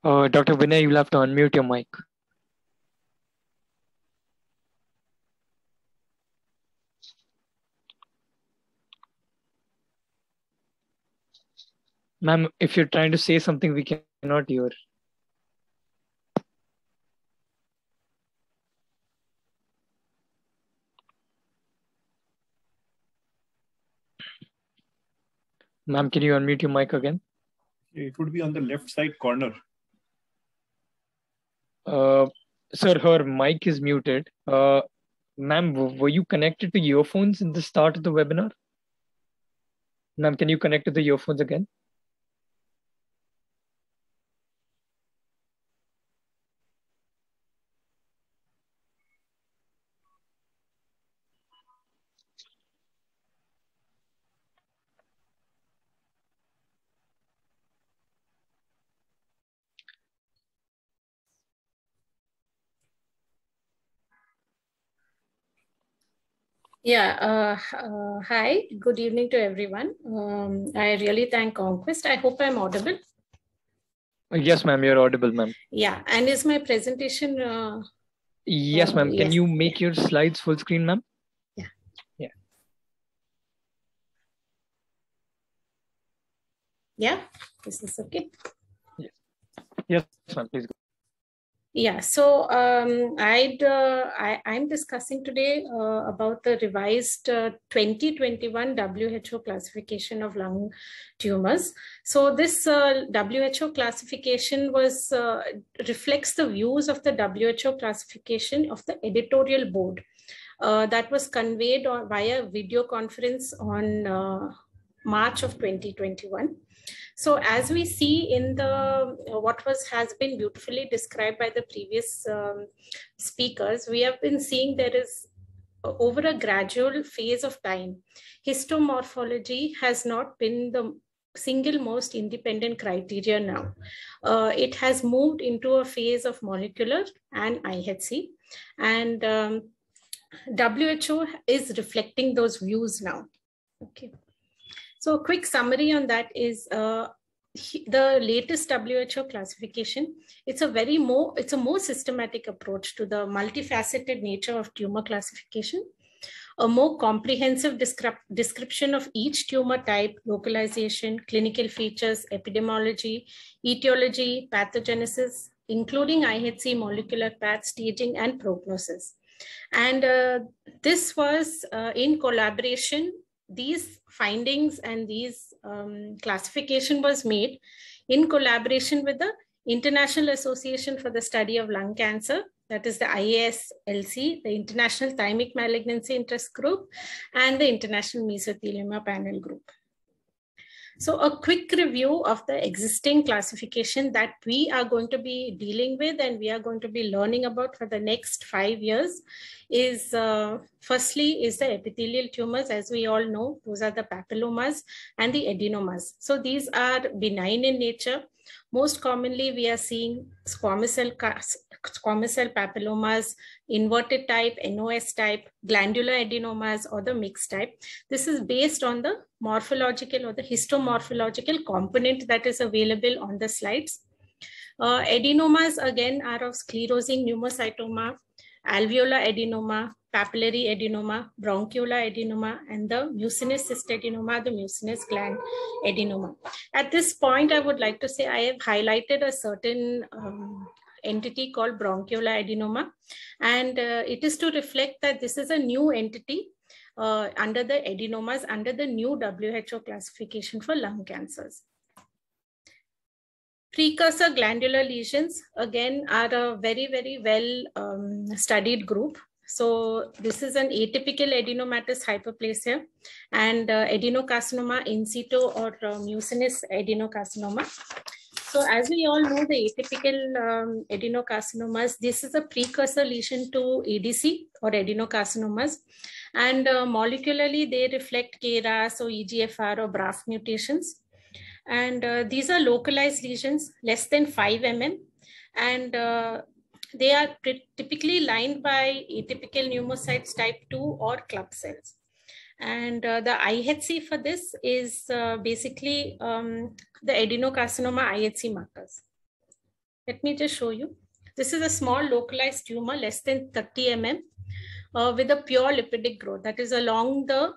Dr. Vinay, you'll have to unmute your mic. Ma'am, if you're trying to say something, we cannot hear. Ma'am, can you unmute your mic again? It would be on the left side corner. Sir, her mic is muted. Ma'am, were you connected to earphones in the start of the webinar? Ma'am, can you connect to the earphones again? Yeah, hi, good evening to everyone. I really thank Onquest. I hope I'm audible. Yes, ma'am, you're audible, ma'am. Yeah, and is my presentation? Yes, ma'am. Can you make your slides full screen, ma'am? Yeah. Yeah. Yeah, is this okay? Yes, yes, ma'am, please go. Yeah, so I'm discussing today about the revised 2021 WHO classification of lung tumors. So this WHO classification was reflects the views of the WHO classification of the editorial board that was conveyed via video conference on March of 2021. So as we see in the what has been beautifully described by the previous speakers, we have been seeing there is over a gradual phase of time, histomorphology has not been the single most independent criteria now. It has moved into a phase of molecular and IHC, and WHO is reflecting those views now. Okay. So a quick summary on that is the latest WHO classification. It's a more systematic approach to the multifaceted nature of tumor classification, a more comprehensive description of each tumor type, localization, clinical features, epidemiology, etiology, pathogenesis, including IHC, molecular path, staging, and prognosis. And this was in collaboration. These findings and these classification was made in collaboration with the International Association for the Study of Lung Cancer, that is the IASLC, the International Thymic Malignancy Interest Group, and the International Mesothelioma Panel Group. So a quick review of the existing classification that we are going to be dealing with and we are going to be learning about for the next 5 years is, firstly, is the epithelial tumors. As we all know, those are the papillomas and the adenomas. So these are benign in nature. Most commonly, we are seeing squamous cell papillomas, inverted type, NOS type, glandular adenomas, or the mixed type. This is based on the morphological or the histomorphological component that is available on the slides. Adenomas, again, are of sclerosing pneumocytoma, alveolar adenoma, papillary adenoma, bronchiolar adenoma, and the mucinous cyst adenoma, the mucinous gland adenoma. At this point, I would like to say I have highlighted a certain entity called bronchiolar adenoma, and it is to reflect that this is a new entity under the adenomas, under the new WHO classification for lung cancers. Precursor glandular lesions, again, are a very, very well studied group. So this is an atypical adenomatous hyperplasia and adenocarcinoma in situ or mucinous adenocarcinoma. So as we all know, the atypical adenocarcinomas, this is a precursor lesion to ADC or adenocarcinomas. And molecularly, they reflect KRAS or EGFR or BRAF mutations. And these are localized lesions, less than 5 mm. And they are typically lined by atypical pneumocytes type 2 or club cells. And the IHC for this is basically the adenocarcinoma IHC markers. Let me just show you. This is a small localized tumor, less than 30 mm, with a pure lipidic growth that is along the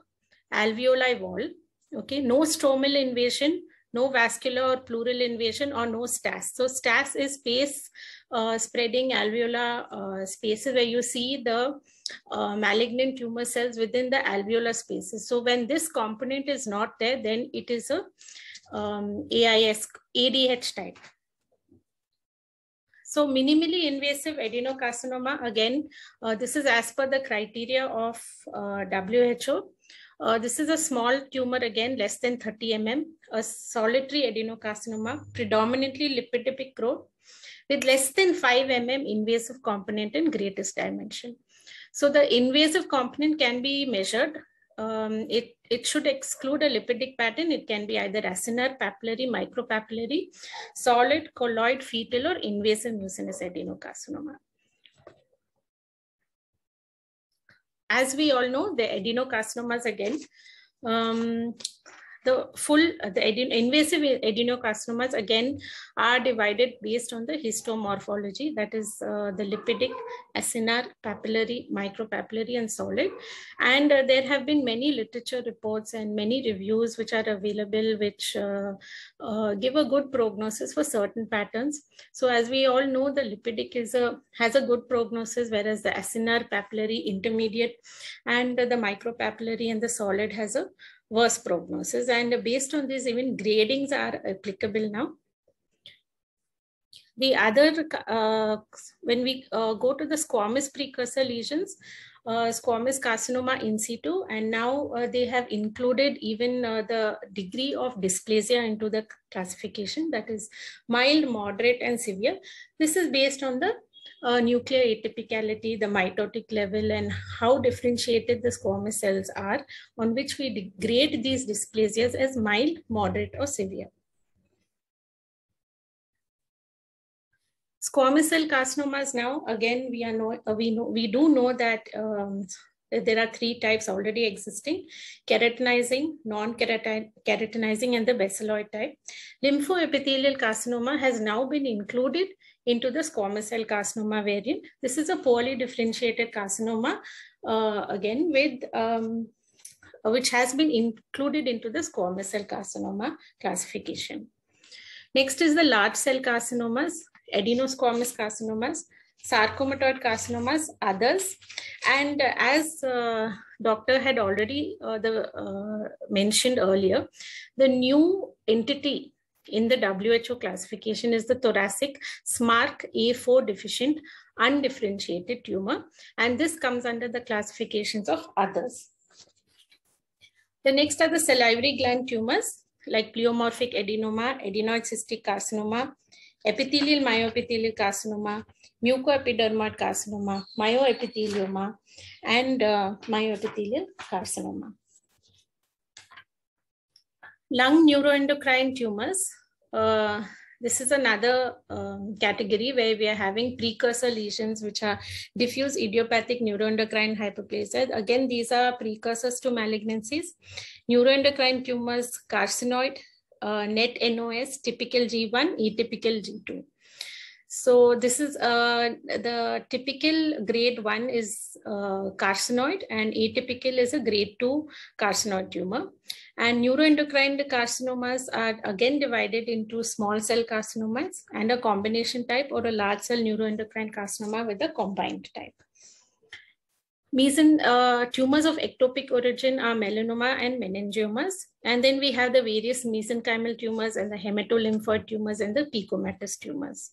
alveoli wall. Okay, no stromal invasion, no vascular or pleural invasion, or no STAS. So STAS is space spreading alveolar spaces where you see the malignant tumor cells within the alveolar spaces. So when this component is not there, then it is a ADH type. So minimally invasive adenocarcinoma, again, this is as per the criteria of WHO. This is a small tumor, again, less than 30 mm, a solitary adenocarcinoma, predominantly lipidic growth, with less than 5 mm invasive component in greatest dimension. So the invasive component can be measured. It should exclude a lipidic pattern. It can be either acinar, papillary, micropapillary, solid, colloid, fetal, or invasive mucinous adenocarcinoma. As we all know, the adenocarcinomas, again, the invasive adenocarcinomas, again, are divided based on the histomorphology, that is the lipidic, acinar, papillary, micropapillary, and solid. And there have been many literature reports and many reviews which are available, which give a good prognosis for certain patterns. So as we all know, the lipidic has a good prognosis, whereas the acinar, papillary, intermediate, and the micropapillary and the solid has a worse prognosis. And based on this, even gradings are applicable now. The other, when we go to the squamous precursor lesions, squamous carcinoma in situ, and now they have included even the degree of dysplasia into the classification, that is mild, moderate, and severe. This is based on the nuclear atypicality, the mitotic level, and how differentiated the squamous cells are, on which we grade these dysplasias as mild, moderate, or severe. Squamous cell carcinomas, now again we do know that there are 3 types already existing: keratinizing, non-keratinizing, and the basaloid type. Lymphoepithelial carcinoma has now been included into the squamous cell carcinoma variant. This is a poorly differentiated carcinoma, again, with which has been included into the squamous cell carcinoma classification. Next is the large cell carcinomas, adenosquamous carcinomas. sarcomatoid carcinomas, others. And as doctor had already mentioned earlier, the new entity in the WHO classification is the thoracic SMARC-A4 deficient undifferentiated tumor, and this comes under the classifications of others. The next are the salivary gland tumors like pleomorphic adenoma, adenoid cystic carcinoma, epithelial myoepithelial carcinoma, mucoepidermoid carcinoma, myoepithelioma, and myoepithelial carcinoma. Lung neuroendocrine tumors. This is another category where we are having precursor lesions, which are diffuse idiopathic neuroendocrine hyperplasia. Again, these are precursors to malignancies. Neuroendocrine tumors, carcinoid, net NOS, typical G1, atypical G2. So this is the typical grade 1 is carcinoid, and atypical is a grade 2 carcinoid tumor. And neuroendocrine carcinomas are again divided into small cell carcinomas and a combination type, or a large cell neuroendocrine carcinoma with a combined type. Tumors of ectopic origin are melanoma and meningiomas. And then we have the various mesenchymal tumors and the hematolymphoid tumors and the picomatous tumors.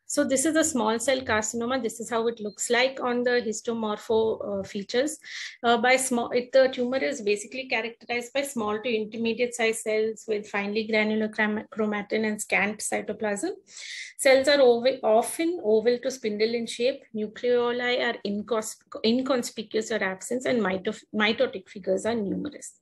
So this is a small cell carcinoma. This is how it looks like on the histomorpho features. The tumor is basically characterized by small to intermediate size cells with finely granular chromatin and scant cytoplasm. Cells are often oval to spindle in shape. Nucleoli are inconspicuous or absent, and mitotic figures are numerous.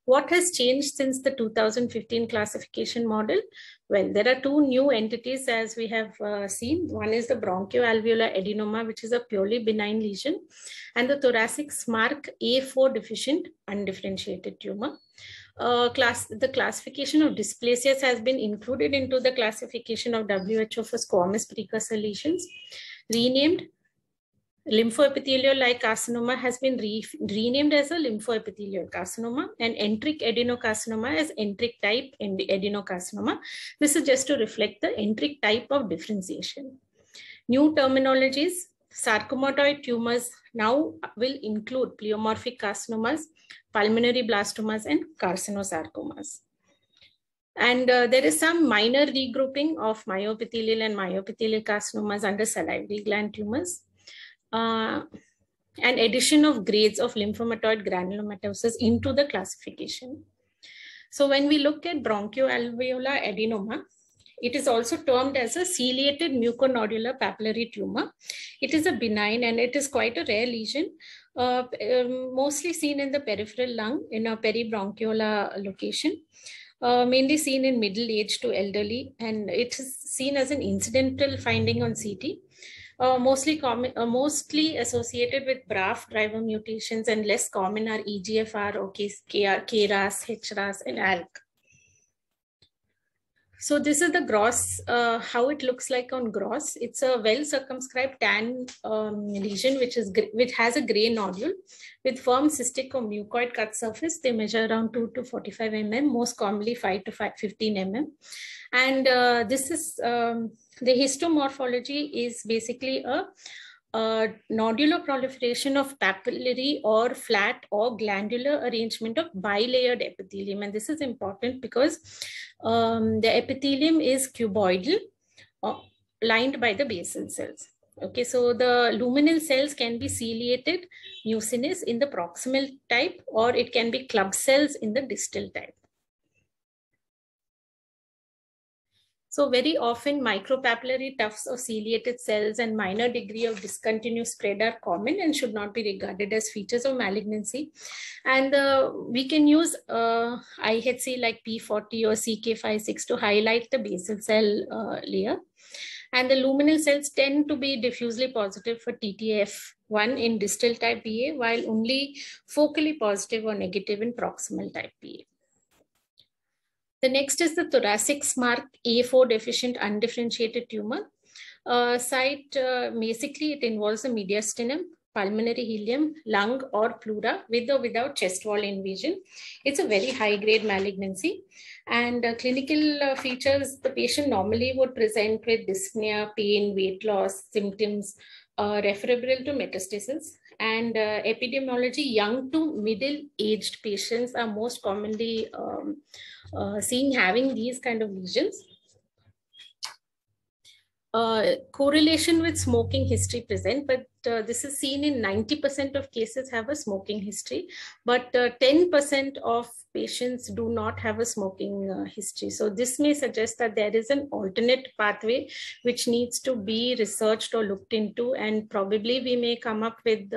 What has changed since the 2015 classification model? Well, there are two new entities, as we have seen. One is the bronchoalveolar adenoma, which is a purely benign lesion, and the thoracic SMARC-A4 deficient undifferentiated tumor. The classification of dysplasias has been included into the classification of WHO for squamous precursor lesions. Renamed lymphoepithelial-like carcinoma has been renamed as a lymphoepithelial carcinoma, and enteric adenocarcinoma as enteric type adenocarcinoma. This is just to reflect the enteric type of differentiation. New terminologies: sarcomatoid tumors now will include pleomorphic carcinomas, pulmonary blastomas, and carcinosarcomas. And there is some minor regrouping of myoepithelial and myoepithelial carcinomas under salivary gland tumors. And addition of grades of lymphomatoid granulomatosis into the classification. So when we look at bronchoalveolar adenoma, it is also termed as a ciliated muconodular papillary tumor. It is a benign and it is quite a rare lesion, mostly seen in the peripheral lung in a peribronchiolar location. Mainly seen in middle age to elderly, and it is seen as an incidental finding on CT. Mostly associated with BRAF driver mutations, and less common are EGFR, or KRAS, HRAS, and ALK. So this is the gross, how it looks like on gross. It's a well circumscribed tan lesion, which has a gray nodule with firm cystic or mucoid cut surface. They measure around 2 to 45 mm, most commonly 5 to 15 mm. And this is the histomorphology is basically a nodular proliferation of papillary or flat or glandular arrangement of bilayered epithelium. And this is important because the epithelium is cuboidal, lined by the basal cells. Okay, so the luminal cells can be ciliated mucinous in the proximal type, or it can be club cells in the distal type. So very often micropapillary tufts of ciliated cells and minor degree of discontinuous spread are common and should not be regarded as features of malignancy. And we can use IHC like P40 or CK56 to highlight the basal cell layer. And the luminal cells tend to be diffusely positive for TTF1 in distal type BA, while only focally positive or negative in proximal type BA. The next is the thoracic SMARC-A4 deficient undifferentiated tumor. Basically, it involves the mediastinum, pulmonary ileum, lung, or pleura with or without chest wall invasion. It's a very high-grade malignancy. And clinical features, the patient normally would present with dyspnea, pain, weight loss, symptoms referable to metastasis. And epidemiology, young to middle-aged patients are most commonly seen having these kind of lesions. Correlation with smoking history present, but this is seen in 90% of cases have a smoking history, but 10% of patients do not have a smoking history. So this may suggest that there is an alternate pathway which needs to be researched or looked into, and probably we may come up with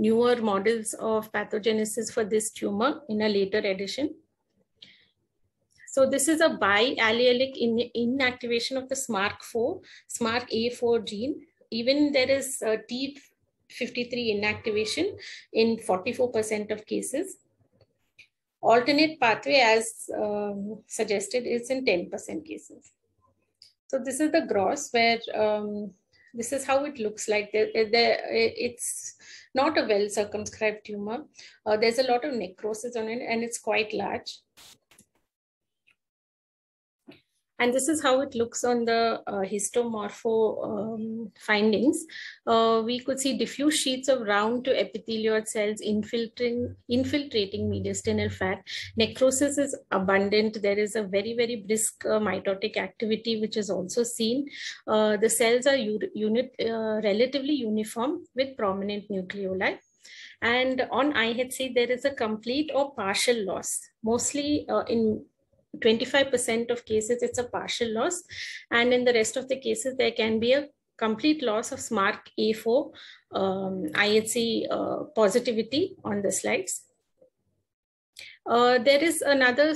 newer models of pathogenesis for this tumor in a later edition. So this is a biallelic inactivation of the SMARCA4 gene. Even there is T53 inactivation in 44% of cases. Alternate pathway, as suggested, is in 10% cases. So this is the gross, where this is how it looks like. It's not a well circumscribed tumor. There's a lot of necrosis on it, and it's quite large. And this is how it looks on the histomorpho findings. We could see diffuse sheets of round to epithelioid cells infiltrating mediastinal fat. Necrosis is abundant. There is a very, very brisk mitotic activity, which is also seen. The cells are relatively uniform with prominent nucleoli. And on IHC, there is a complete or partial loss. Mostly in 25% of cases, it's a partial loss. And in the rest of the cases, there can be a complete loss of SMARCA4 IHC positivity on the slides. There is another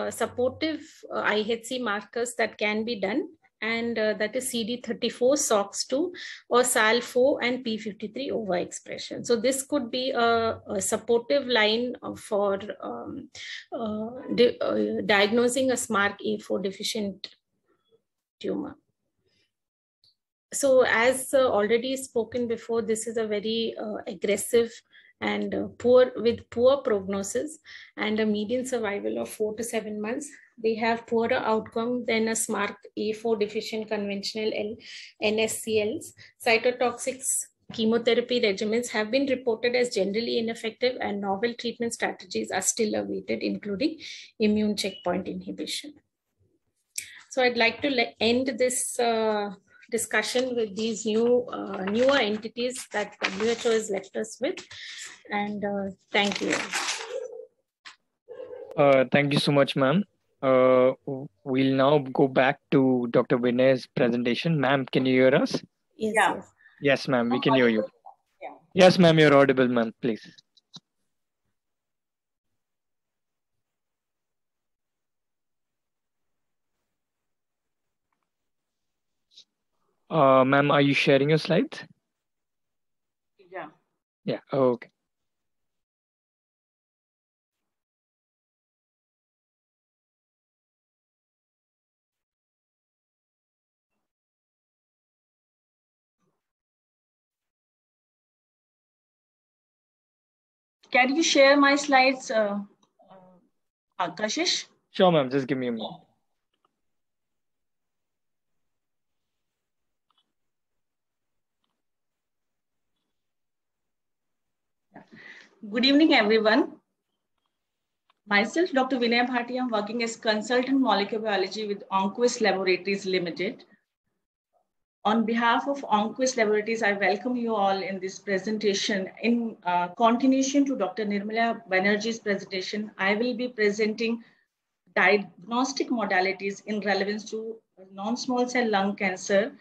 supportive IHC markers that can be done, and that is CD34, SOX2, or SAL4 and P53 overexpression. So this could be a supportive line for diagnosing a SMARCA4 deficient tumor. So as already spoken before, this is a very aggressive and poor prognosis and a median survival of 4 to 7 months. They have poorer outcome than a SMARCA4 deficient conventional NSCLs. Cytotoxic chemotherapy regimens have been reported as generally ineffective, and novel treatment strategies are still awaited, including immune checkpoint inhibition. So I'd like to end this discussion with these newer entities that WHO has left us with. And thank you. Thank you so much, ma'am. We'll now go back to Dr. Vinay's presentation. Ma'am, can you hear us? Yes, yeah. Yes. Yes, ma'am, we can hear you. Yeah. Yes, ma'am, you're audible, ma'am, please. Ma'am, are you sharing your slides? Yeah. Yeah, okay. Can you share my slides, Kashish? Sure, ma'am, just give me a minute. Good evening, everyone. Myself, Dr. Vinay Bhatia, I'm working as consultant molecular biology with Onquist Laboratories Limited. On behalf of Onquist Laboratories, I welcome you all in this presentation. In continuation to Dr. Nirmala Banerjee's presentation, I will be presenting diagnostic modalities in relevance to non-small cell lung cancer.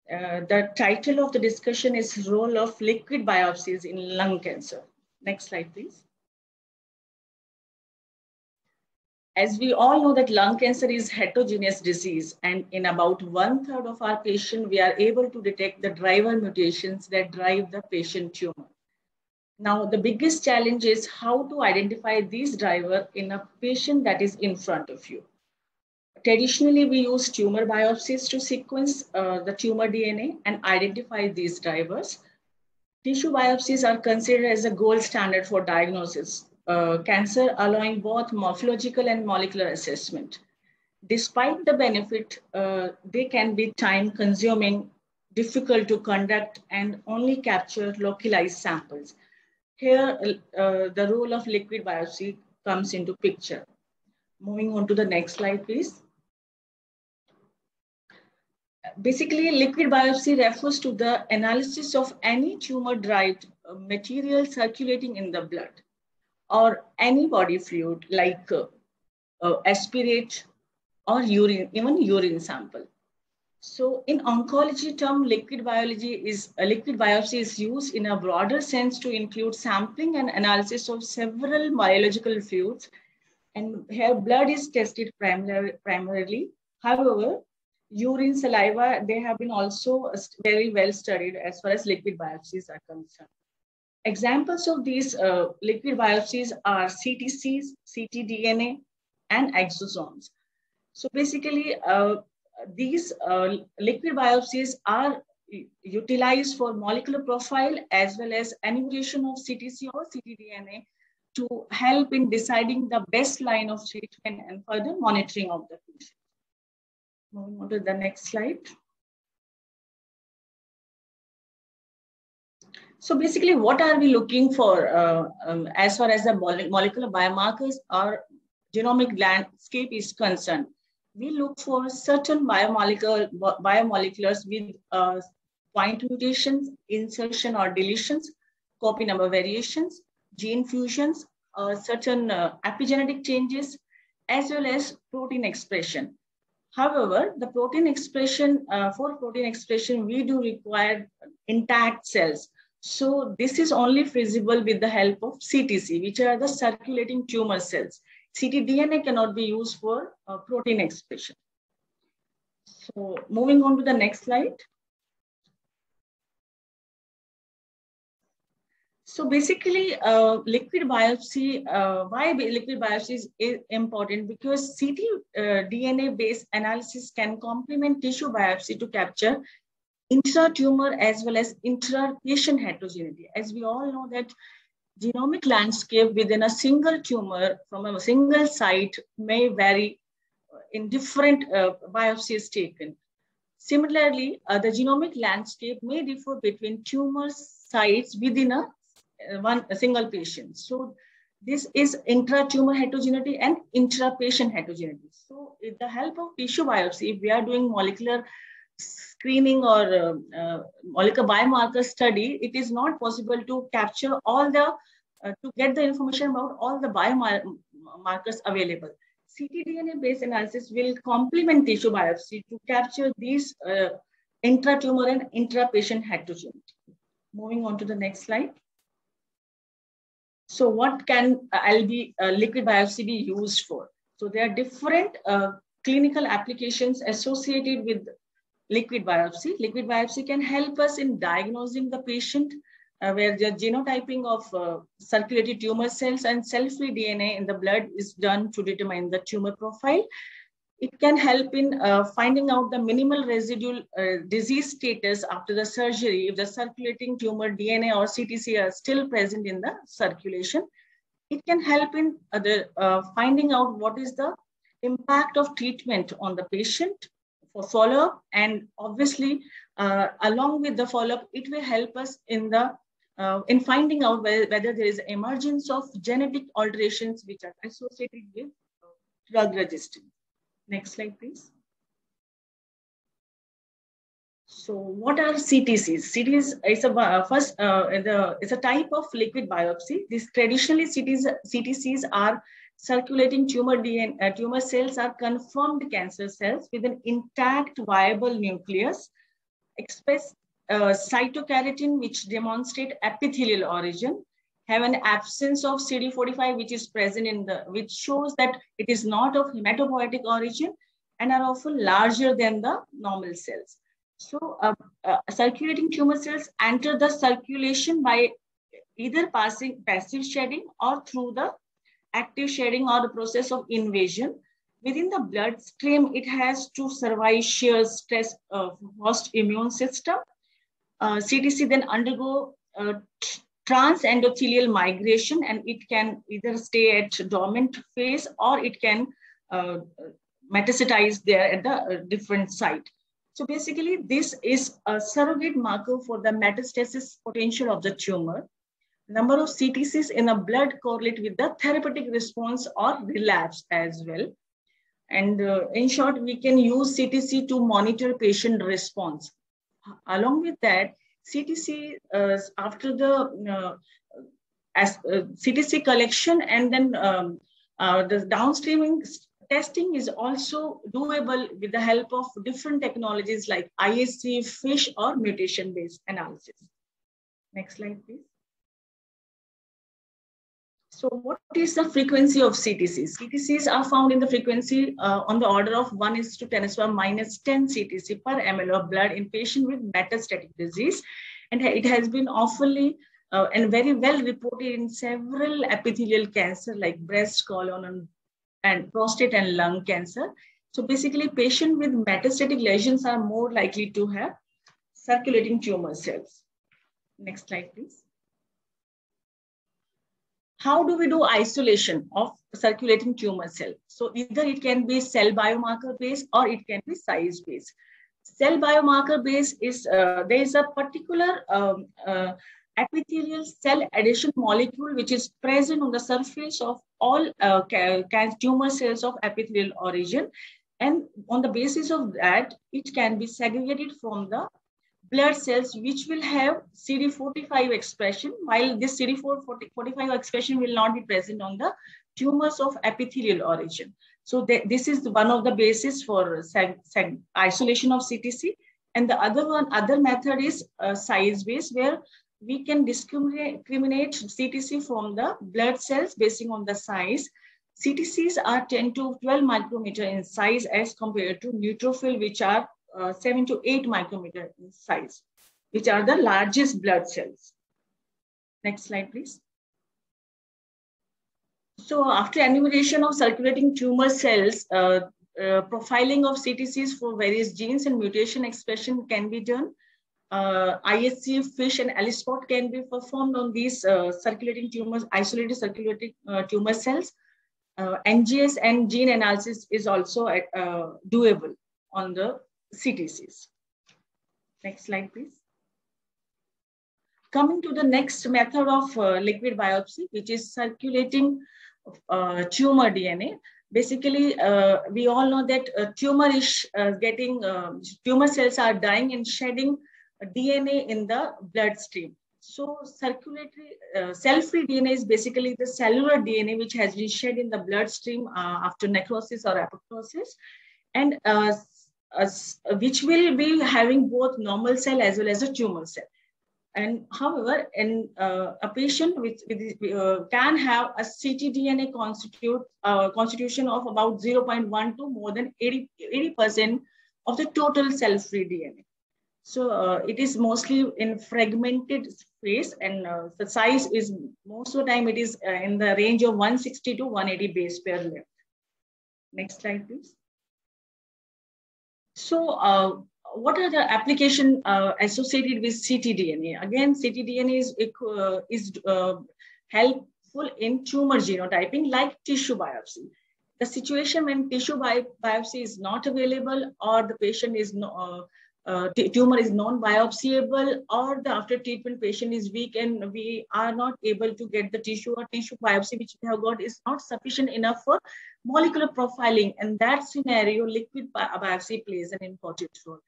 The title of the discussion is Role of Liquid Biopsies in Lung Cancer. Next slide, please. As we all know that lung cancer is heterogeneous disease, and in about 1/3 of our patients, we are able to detect the driver mutations that drive the patient tumor. Now, the biggest challenge is how to identify these drivers in a patient that is in front of you. Traditionally, we use tumor biopsies to sequence the tumor DNA and identify these drivers. Tissue biopsies are considered as a gold standard for diagnosis. Cancer, allowing both morphological and molecular assessment. Despite the benefit, they can be time-consuming, difficult to conduct, and only capture localized samples. Here, the role of liquid biopsy comes into picture. Moving on to the next slide, please. Basically, liquid biopsy refers to the analysis of any tumor-derived material circulating in the blood or any body fluid like aspirate or urine, even urine sample. So in oncology term, liquid biopsy is used in a broader sense to include sampling and analysis of several biological fluids. And here blood is tested primarily. However, urine, saliva, they have been also very well studied as far as liquid biopsies are concerned. Examples of these liquid biopsies are CTCs, ctDNA, and exosomes. So basically, these liquid biopsies are utilized for molecular profile as well as enumeration of CTC or ctDNA to help in deciding the best line of treatment and further monitoring of the patient. Moving on to the next slide. So basically, what are we looking for as far as the molecular biomarkers or genomic landscape is concerned? We look for certain biomoleculars with point mutations, insertion or deletions, copy number variations, gene fusions, certain epigenetic changes, as well as protein expression. However, the protein expression, for protein expression, we do require intact cells. So this is only feasible with the help of CTC, which are the circulating tumor cells. ctDNA cannot be used for protein expression. So moving on to the next slide. So basically, liquid biopsy, why liquid biopsy is important? Because ctDNA-based analysis can complement tissue biopsy to capture intra-tumor as well as intra-patient heterogeneity. As we all know that genomic landscape within a single tumor from a single site may vary in different biopsies taken. Similarly, the genomic landscape may differ between tumor sites within a single patient. So this is intra-tumor heterogeneity and intra-patient heterogeneity. So with the help of tissue biopsy, if we are doing molecular screening or molecular biomarker study, it is not possible to capture all the, to get the information about all the biomarkers available. ctDNA-based analysis will complement tissue biopsy to capture these intra-tumor and intra-patient heterogeneity. Moving on to the next slide. So what can liquid biopsy be used for? So there are different clinical applications associated with liquid biopsy. Liquid biopsy can help us in diagnosing the patient where the genotyping of circulating tumor cells and cell-free DNA in the blood is done to determine the tumor profile. It can help in finding out the minimal residual disease status after the surgery if the circulating tumor DNA or CTC are still present in the circulation. It can help in finding out what is the impact of treatment on the patient for follow-up, and obviously along with the follow-up, it will help us in finding out whether there is emergence of genetic alterations which are associated with drug resistance. Next slide, please. So what are CTCs? CTCs is a type of liquid biopsy. Traditionally, CTCs are circulating tumor cells are confirmed cancer cells with an intact viable nucleus, express cytokeratin which demonstrate epithelial origin, have an absence of CD45 which is present which shows that it is not of hematopoietic origin, and are often larger than the normal cells. So circulating tumor cells enter the circulation by either passing passive shedding or through the active shedding or the process of invasion. Within the bloodstream, it has to survive shear stress of host immune system. CTC then undergo transendothelial migration, and it can either stay at dormant phase or it can metastasize there at the different site. So basically, this is a surrogate marker for the metastasis potential of the tumor. Number of CTCs in the blood correlate with the therapeutic response or relapse as well. And in short, we can use CTC to monitor patient response. Along with that, CTC after the CTC collection and then the downstreaming testing is also doable with the help of different technologies like IHC, FISH, or mutation-based analysis. Next slide, please. So what is the frequency of CTCs? CTCs are found in the frequency on the order of 1:10⁻⁻10 CTC per ml of blood in patient with metastatic disease. And it has been often and very well reported in several epithelial cancer like breast, colon, and prostate and lung cancer. So basically, patients with metastatic lesions are more likely to have circulating tumor cells. Next slide, please. How do we do isolation of circulating tumor cell? So either it can be cell biomarker based or it can be size based. Cell biomarker based is, there is a particular epithelial cell adhesion molecule which is present on the surface of all tumor cells of epithelial origin. And on the basis of that, it can be segregated from the blood cells which will have CD45 expression, while this CD45 expression will not be present on the tumors of epithelial origin. So this is one of the basis for isolation of CTC. And the other method is size based, where we can discriminate CTC from the blood cells based on the size. CTCs are 10 to 12 micrometer in size as compared to neutrophil, which are 7 to 8 micrometer in size, which are the largest blood cells. Next slide, please. So after enumeration of circulating tumor cells, profiling of CTCs for various genes and mutation expression can be done. IHC, FISH, and ELISpot can be performed on these circulating tumors, isolated circulating tumor cells. NGS and gene analysis is also doable on the CTCs. Next slide, please. Coming to the next method of liquid biopsy, which is circulating tumor DNA. Basically, we all know that tumor cells are dying and shedding DNA in the bloodstream. So circulatory cell-free DNA is basically the cellular DNA which has been shed in the bloodstream after necrosis or apoptosis, and which will be having both normal cell as well as a tumor cell. And however, in a patient can have a ctDNA constitution of about 0.1 to more than 80% of the total cell-free DNA. So it is mostly in fragmented phase, and the size is most of the time it is in the range of 160 to 180 base pair length. Next slide, please. So what are the applications associated with ctDNA? Again, ctDNA is helpful in tumor genotyping like tissue biopsy. The situation when tissue biopsy is not available, or the patient is tumor is non-biopsyable, or the after treatment patient is weak and we are not able to get the tissue, or tissue biopsy which we have got is not sufficient enough for molecular profiling. In that scenario, liquid biopsy plays an important role.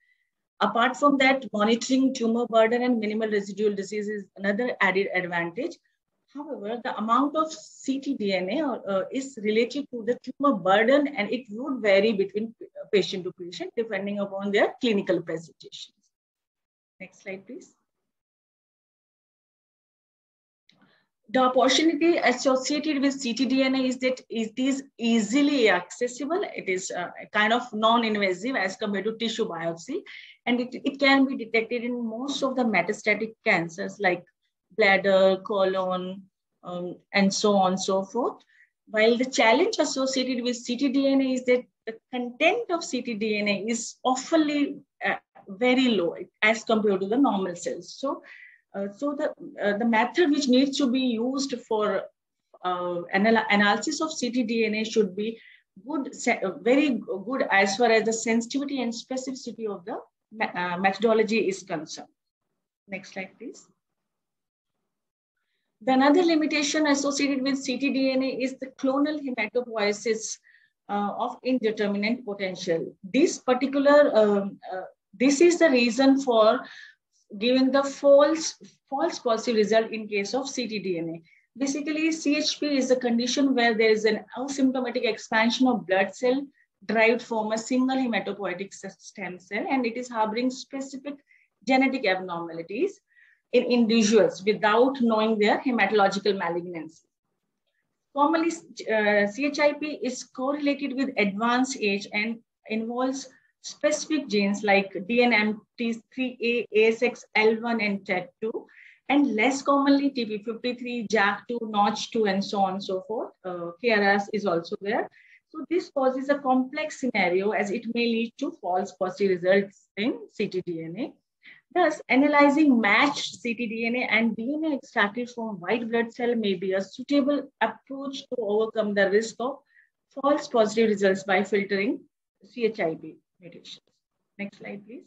Apart from that, monitoring tumor burden and minimal residual disease is another added advantage. However, the amount of ctDNA is related to the tumor burden, and it would vary between patient to patient depending upon their clinical presentations. Next slide, please. The opportunity associated with ctDNA is that it is easily accessible. It is kind of non-invasive as compared to tissue biopsy, and it can be detected in most of the metastatic cancers like bladder, colon, and so on and so forth. While the challenge associated with ctDNA is that the content of ctDNA is often very low as compared to the normal cells. So So the method which needs to be used for analysis of ctDNA should be very good as far as the sensitivity and specificity of the methodology is concerned. Next slide, please. The another limitation associated with ctDNA is the clonal hematopoiesis of indeterminate potential. This particular, this is the reason for giving the false positive result in case of ctDNA. Basically, CHP is a condition where there is an asymptomatic expansion of blood cell derived from a single hematopoietic stem cell, and it is harboring specific genetic abnormalities in individuals without knowing their hematological malignancy. Commonly, CHIP is correlated with advanced age and involves specific genes like DNMT3A, ASXL1, and TET2, and less commonly TP53, JAK2, NOTCH2, and so on and so forth. KRAS is also there. So this causes a complex scenario as it may lead to false positive results in ctDNA. Thus, analyzing matched ctDNA and DNA extracted from white blood cell may be a suitable approach to overcome the risk of false positive results by filtering CHIP mutations. Next slide, please.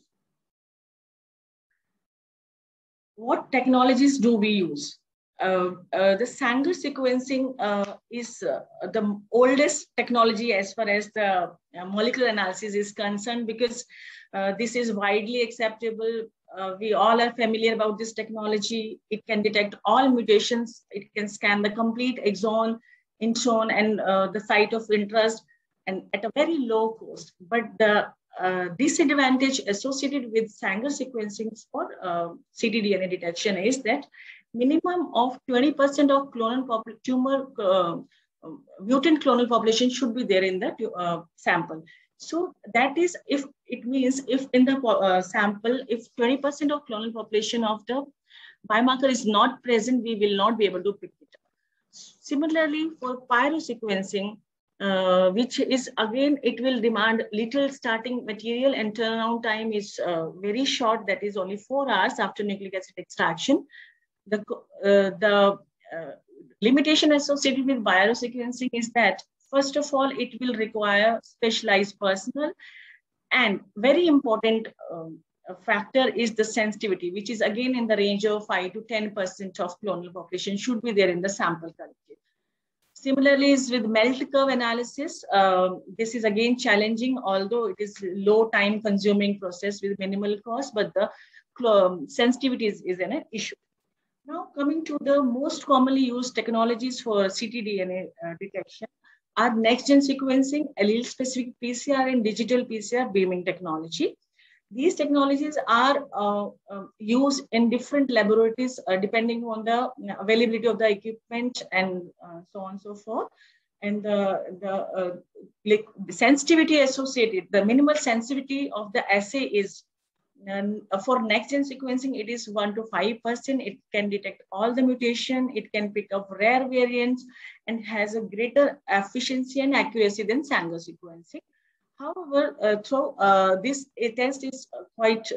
What technologies do we use? The Sanger sequencing is the oldest technology as far as the molecular analysis is concerned, because this is widely acceptable. We all are familiar about this technology. It can detect all mutations. It can scan the complete exon, intron, and the site of interest, and at a very low cost. But the disadvantage associated with Sanger sequencing for ctDNA detection is that minimum of 20% of clonal tumor mutant clonal population should be there in the sample. So that is, if it means if in the sample, if 20% of clonal population of the biomarker is not present, we will not be able to pick it up. Similarly, for pyrosequencing, which is again, it will demand little starting material and turnaround time is very short, that is only 4 hours after nucleic acid extraction. The limitation associated with pyrosequencing is that, first of all, it will require specialized personnel, and very important factor is the sensitivity, which is again in the range of 5 to 10% of clonal population should be there in the sample collected. Similarly, is with MELT curve analysis. This is again challenging, although it is low time consuming process with minimal cost, but the sensitivity is an issue. Now coming to the most commonly used technologies for ctDNA detection are next-gen sequencing, allele-specific PCR, and digital PCR beaming technology. These technologies are used in different laboratories depending on the availability of the equipment and so on and so forth. And the sensitivity associated, the minimal sensitivity of the assay is, for next-gen sequencing, it is 1 to 5%. It can detect all the mutation. It can pick up rare variants and has a greater efficiency and accuracy than Sanger sequencing. However, this test is quite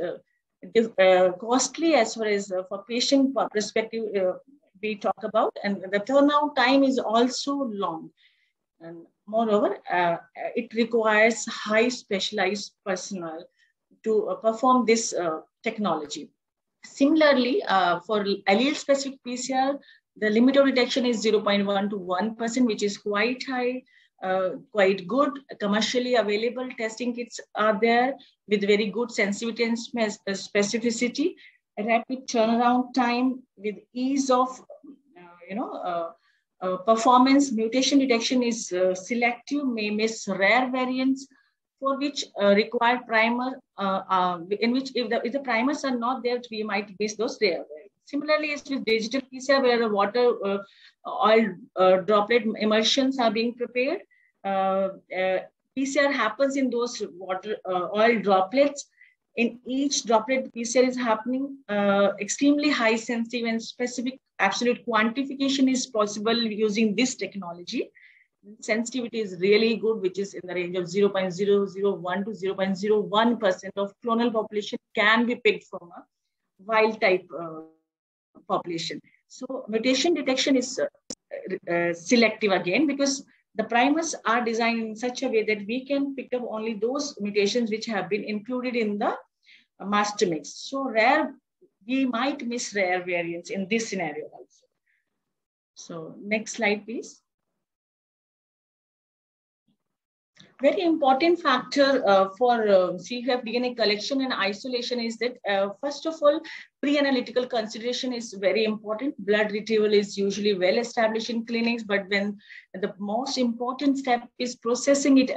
costly as far as for patient perspective we talk about, and the turnaround time is also long. And moreover, it requires high specialized personnel to perform this technology. Similarly, for allele-specific PCR, the limit of detection is 0.1 to 1%, which is quite high, quite good. Commercially available testing kits are there with very good sensitivity and specificity, a rapid turnaround time with ease of performance. Mutation detection is selective, may miss rare variants, for which required primer, in which if the primers are not there, we might miss those rare variants. Similarly, it's with digital PCR where the water oil droplet emulsions are being prepared. PCR happens in those water oil droplets. In each droplet, PCR is happening. Extremely high sensitive and specific absolute quantification is possible using this technology. Sensitivity is really good, which is in the range of 0.001 to 0.01% of clonal population can be picked from a wild type population. So mutation detection is selective again, because the primers are designed in such a way that we can pick up only those mutations which have been included in the master mix. So rare, we might miss rare variants in this scenario also. So next slide, please. Very important factor for cfDNA collection and isolation is that, first of all, pre-analytical consideration is very important. Blood retrieval is usually well established in clinics, but when the most important step is processing it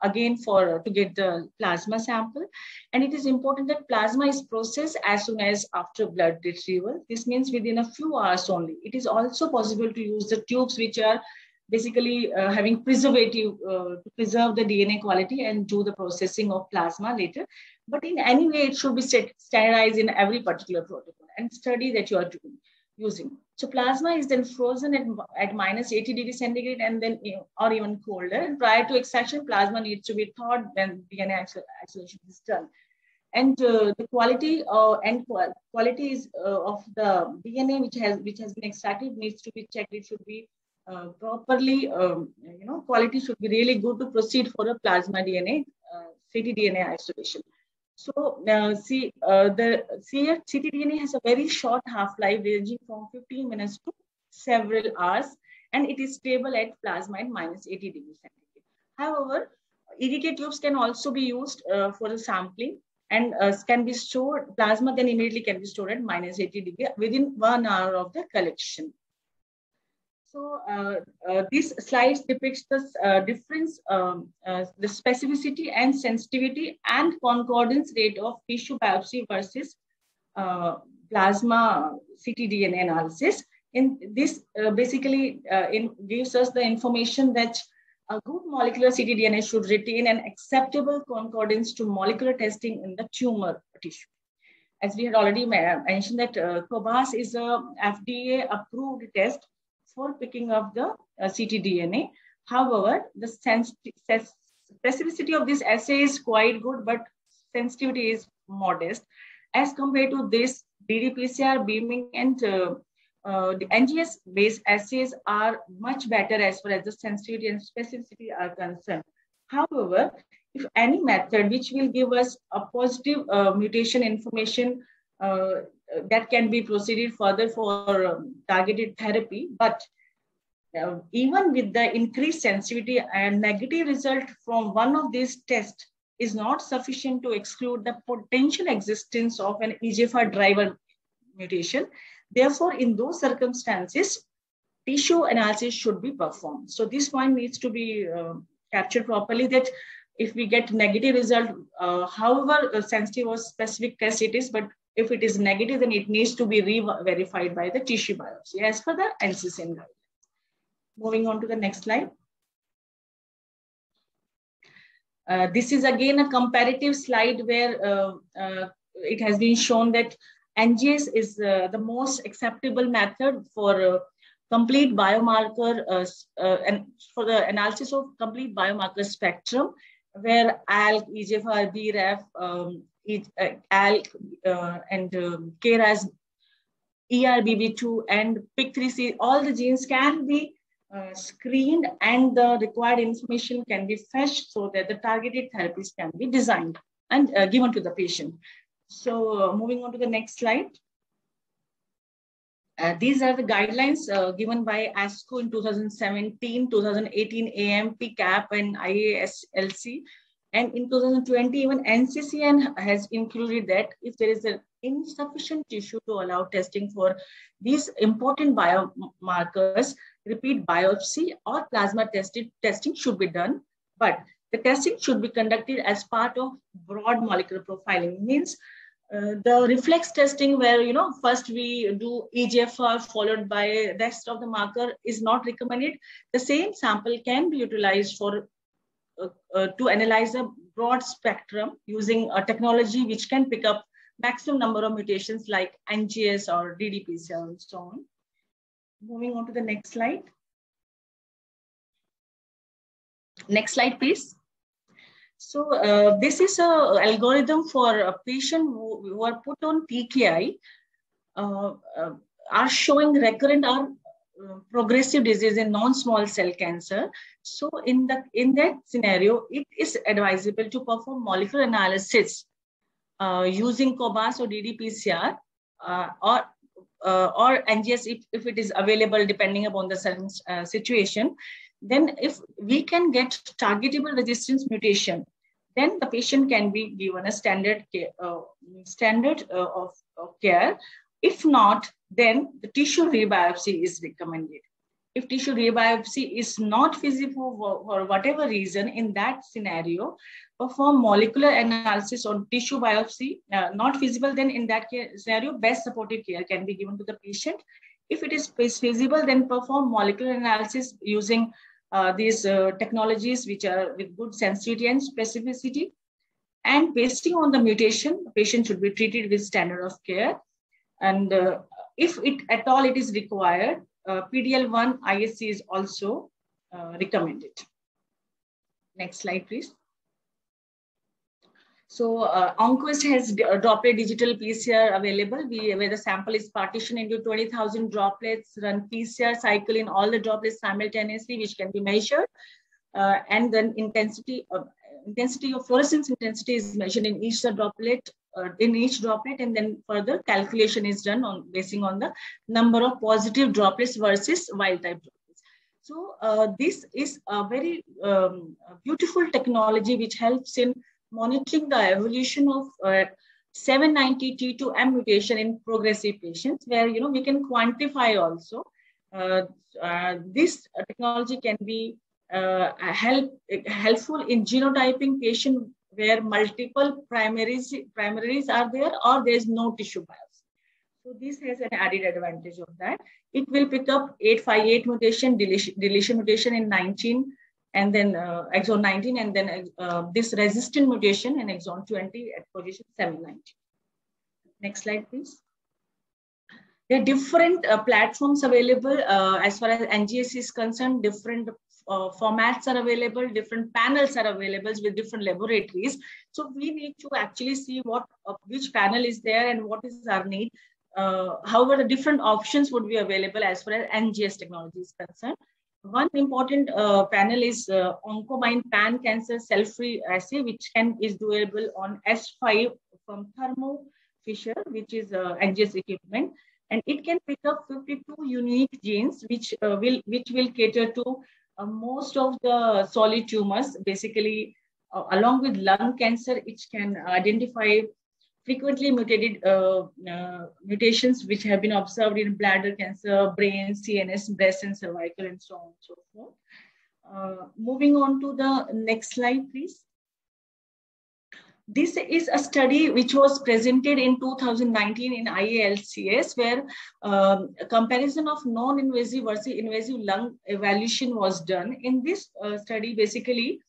again to get the plasma sample. And it is important that plasma is processed as soon as after blood retrieval. This means within a few hours only. It is also possible to use the tubes which are basically having preservative to preserve the DNA quality and do the processing of plasma later. But in any way, it should be standardized in every particular protocol and study that you are using. So plasma is then frozen at minus 80 degrees centigrade and then, or even colder. And prior to extraction, plasma needs to be thawed when DNA isolation is done. And the quality quality is of the DNA which has been extracted needs to be checked. It should be properly, quality should be really good to proceed for a plasma DNA, ctDNA isolation. So the ctDNA has a very short half-life ranging from 15 minutes to several hours, and it is stable at plasma at minus 80 degrees centigrade. However, EDTA tubes can also be used for the sampling and can be stored, plasma then immediately can be stored at minus 80 degrees within 1 hour of the collection. So these slides depicts the difference, the specificity and sensitivity and concordance rate of tissue biopsy versus plasma ctDNA analysis. In this basically gives us the information that a good molecular ctDNA should retain an acceptable concordance to molecular testing in the tumor tissue. As we had already mentioned that COBAS is a FDA approved test for picking up the ctDNA. However, the specificity of this assay is quite good, but sensitivity is modest. As compared to this, ddPCR, beaming, and the NGS-based assays are much better as far as the sensitivity and specificity are concerned. However, if any method which will give us a positive mutation information that can be proceeded further for targeted therapy, but even with the increased sensitivity, and negative result from one of these tests is not sufficient to exclude the potential existence of an EGFR driver mutation. Therefore, in those circumstances, tissue analysis should be performed. So this point needs to be captured properly, that if we get negative result, however sensitive or specific test it is, but if it is negative, then it needs to be re-verified by the tissue biopsy as per the NCCN guidelines. Moving on to the next slide. This is again a comparative slide where it has been shown that NGS is the most acceptable method for complete biomarker and for the analysis of complete biomarker spectrum, where ALK, EGFR, BRAF, ALK, and KRAS, ERBB2, and PIK3C, all the genes can be screened and the required information can be fetched so that the targeted therapies can be designed and given to the patient. So moving on to the next slide. These are the guidelines given by ASCO in 2017, 2018 AM, PCAP, and IASLC. And in 2020, even NCCN has included that if there is an insufficient tissue to allow testing for these important biomarkers, repeat biopsy or plasma testing should be done. But the testing should be conducted as part of broad molecular profiling. Means the reflex testing where, first we do EGFR followed by rest of the marker is not recommended. The same sample can be utilized for to analyze a broad spectrum using a technology which can pick up maximum number of mutations like NGS or ddPCR and so on. Moving on to the next slide. Next slide, please. So this is an algorithm for a patient who are put on TKI. are showing recurrent or progressive disease in non-small cell cancer. So in that scenario, it is advisable to perform molecular analysis using COBAS or ddPCR or NGS if it is available, depending upon the certain situation. Then if we can get targetable resistance mutation, then the patient can be given a standard of care. If not, then the tissue rebiopsy is recommended. If tissue rebiopsy is not feasible for whatever reason, in that scenario, perform molecular analysis on tissue biopsy. Not feasible, then in that scenario, best supportive care can be given to the patient. If it is feasible, then perform molecular analysis using these technologies which are with good sensitivity and specificity. And based on the mutation, the patient should be treated with standard of care. And if it at all it is required, PD-L1 ISC is also recommended. Next slide, please. So OncoQuest has droplet digital PCR available, where the sample is partitioned into 20,000 droplets, run PCR cycle in all the droplets simultaneously, which can be measured. And then intensity of fluorescence intensity is measured in each droplet, and then further calculation is done on basing on the number of positive droplets versus wild type droplets. So this is a very beautiful technology which helps in monitoring the evolution of 790T2M mutation in progressive patients, where we can quantify also. This technology can be helpful in genotyping patient where multiple primaries are there, or there is no tissue biopsy. So this has an added advantage of that. It will pick up 858 mutation, deletion mutation in 19, and then exon 19, and then this resistant mutation in exon 20 at position 790. Next slide, please. There are different platforms available as far as NGS is concerned. Different formats are available, different panels are available with different laboratories. So we need to actually see which panel is there and what is our need. However, the different options would be available as far as NGS technology is concerned. One important panel is OncoMind Pan Cancer Cell-Free Assay, which is doable on S5 from Thermo Fisher, which is NGS equipment, and it can pick up 52 unique genes, which will cater to most of the solid tumors. Basically, along with lung cancer, it can identify frequently mutated mutations which have been observed in bladder cancer, brain, CNS, breast, and cervical, and so on and so forth. Moving on to the next slide, please. This is a study which was presented in 2019 in IALCS, where a comparison of non-invasive versus invasive lung evaluation was done. In this study, basically,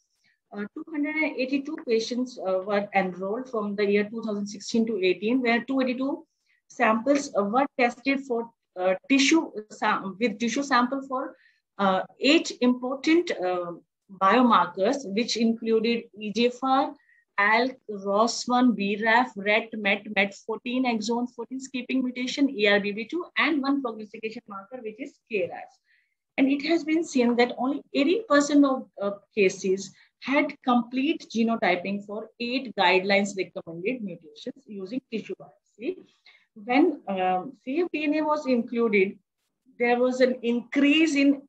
282 patients were enrolled from the year 2016 to 18, where 282 samples were tested for tissue sample for 8 important biomarkers, which included EGFR, ALK, ROS1, BRAF, RET, MET, MET14, exon 14 skipping mutation, ERBB2, and one prognostication marker, which is KRAS. And it has been seen that only 18% of cases had complete genotyping for 8 guidelines recommended mutations using tissue biopsy. When cfDNA was included, there was an increase in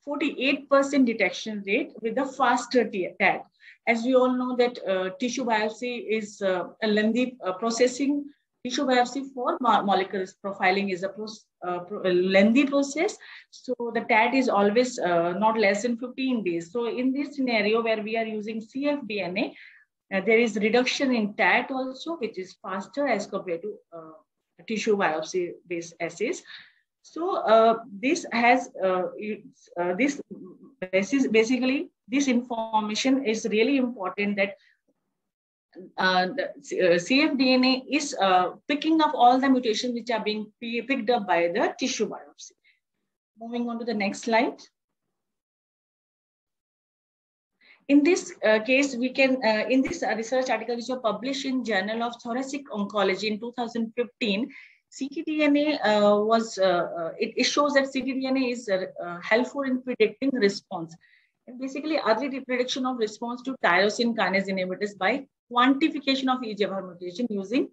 48% detection rate with a faster TAT. As we all know that tissue biopsy is a lengthy processing. Tissue biopsy for molecular profiling is a lengthy process. So the TAT is always not less than 15 days. So in this scenario where we are using cfDNA, there is reduction in TAT also, which is faster as compared to tissue biopsy based assays. So this has basically this information is really important, that the cfDNA is picking up all the mutations which are being picked up by the tissue biopsy. Moving on to the next slide. In this case, we can, in this research article which was published in Journal of Thoracic Oncology in 2015, ctDNA it shows that ctDNA is helpful in predicting response. And basically, early prediction of response to tyrosine kinase inhibitors by quantification of EGFR mutation using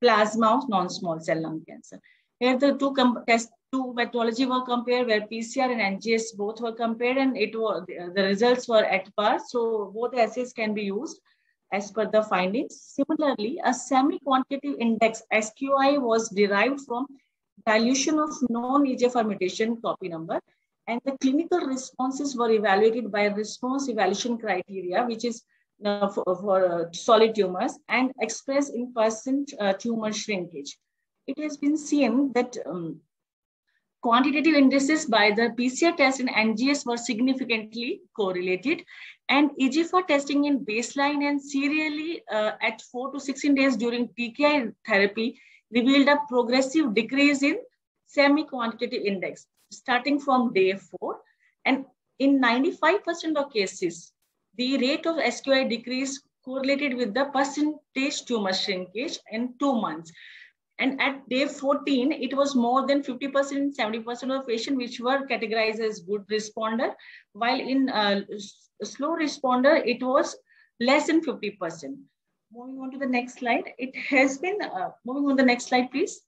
plasma of non-small cell lung cancer. Here, the two methodology were compared, where PCR and NGS both were compared, and the results were at par. So both assays can be used as per the findings. Similarly, a semi-quantitative index SQI was derived from dilution of non-EGFR mutation copy number, and the clinical responses were evaluated by response evaluation criteria, which is for solid tumors, and expressed in % tumor shrinkage. It has been seen that quantitative indices by the PCR test and NGS were significantly correlated, and EGFR testing in baseline and serially at 4 to 16 days during TKI therapy revealed a progressive decrease in semi-quantitative index starting from day 4. And in 95% of cases, the rate of SQI decrease correlated with the percentage tumor shrinkage in 2 months. And at day 14, it was more than 50%, 70% of patients which were categorized as good responder, while in slow responder, it was less than 50%. Moving on to the next slide. It has been, moving on to the next slide, please.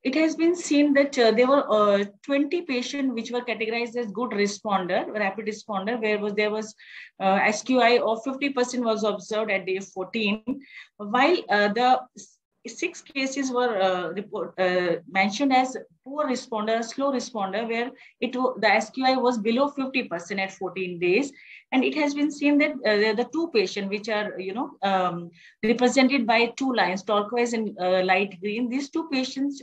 It has been seen that there were 20 patients which were categorized as good responder, rapid responder, where there was SQI of 50% was observed at day 14, while the 6 cases were mentioned as poor responder, slow responder, where the SQI was below 50% at 14 days. And it has been seen that the 2 patients which are represented by 2 lines, turquoise and light green, these 2 patients,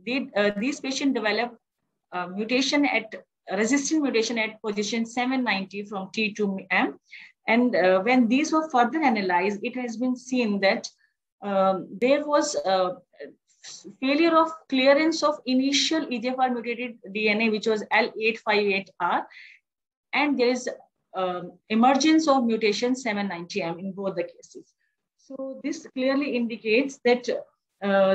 these patients developed resistant mutation at position 790 from T to M. And when these were further analyzed, it has been seen that there was failure of clearance of initial EGFR mutated DNA, which was L858R, and there is emergence of mutation 790M in both the cases. So this clearly indicates that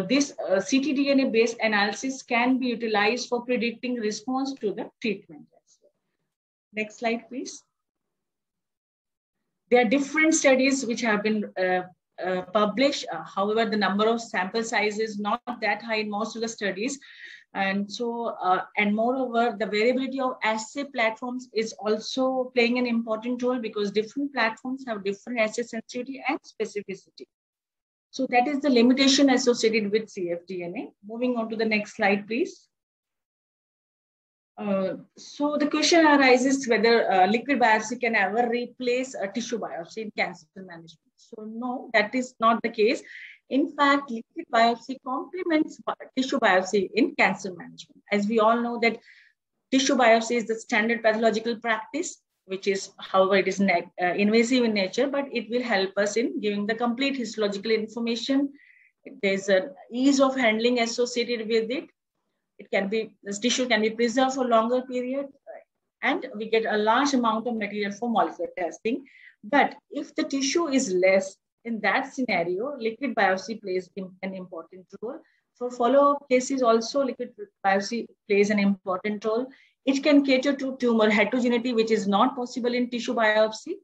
this ctDNA based analysis can be utilized for predicting response to the treatment. Next slide, please. There are different studies which have been published. However, the number of sample size is not that high in most of the studies. And so, and moreover, the variability of assay platforms is also playing an important role, because different platforms have different assay sensitivity and specificity. So that is the limitation associated with cfDNA. Moving on to the next slide, please. So the question arises whether liquid biopsy can ever replace a tissue biopsy in cancer management. So no, that is not the case. In fact, liquid biopsy complements tissue biopsy in cancer management. As we all know that tissue biopsy is the standard pathological practice, which is, however, it is invasive in nature, but it will help us in giving the complete histological information. There's an ease of handling associated with it. This tissue can be preserved for longer period, and we get a large amount of material for molecular testing. But if the tissue is less, in that scenario, liquid biopsy plays an important role. For follow-up cases also, liquid biopsy plays an important role. It can cater to tumor heterogeneity, which is not possible in tissue biopsy.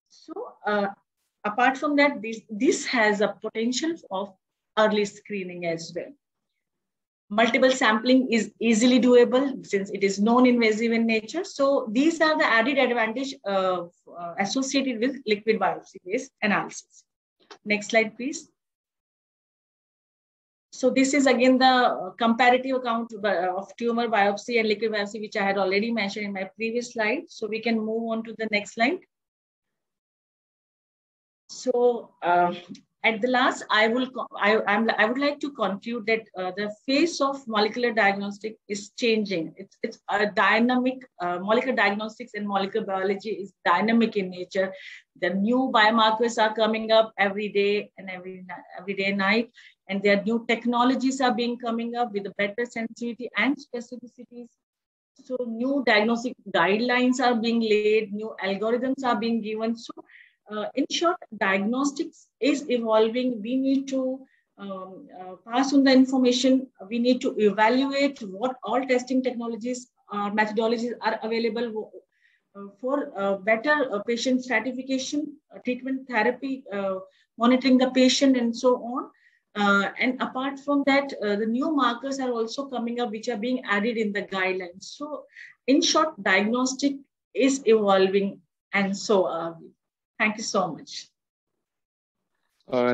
So apart from that, this has a potential of early screening as well. Multiple sampling is easily doable since it is non-invasive in nature. So these are the added advantage associated with liquid biopsy-based analysis. Next slide, please. So this is again the comparative account of tumor biopsy and liquid biopsy, which I had already mentioned in my previous slide. So we can move on to the next slide. So at the last, I would like to conclude that the face of molecular diagnostic is changing. It's a dynamic, molecular diagnostics and molecular biology is dynamic in nature. The new biomarkers are coming up every day and every day night. And there are new technologies are coming up with a better sensitivity and specificities. So new diagnostic guidelines are being laid, new algorithms are being given. So in short, diagnostics is evolving. We need to pass on the information. We need to evaluate what all testing technologies or methodologies are available for better patient stratification, treatment therapy, monitoring the patient, and so on. And apart from that, the new markers are also coming up, which are being added in the guidelines. So, in short, diagnostic is evolving, and so are we. Thank you so much.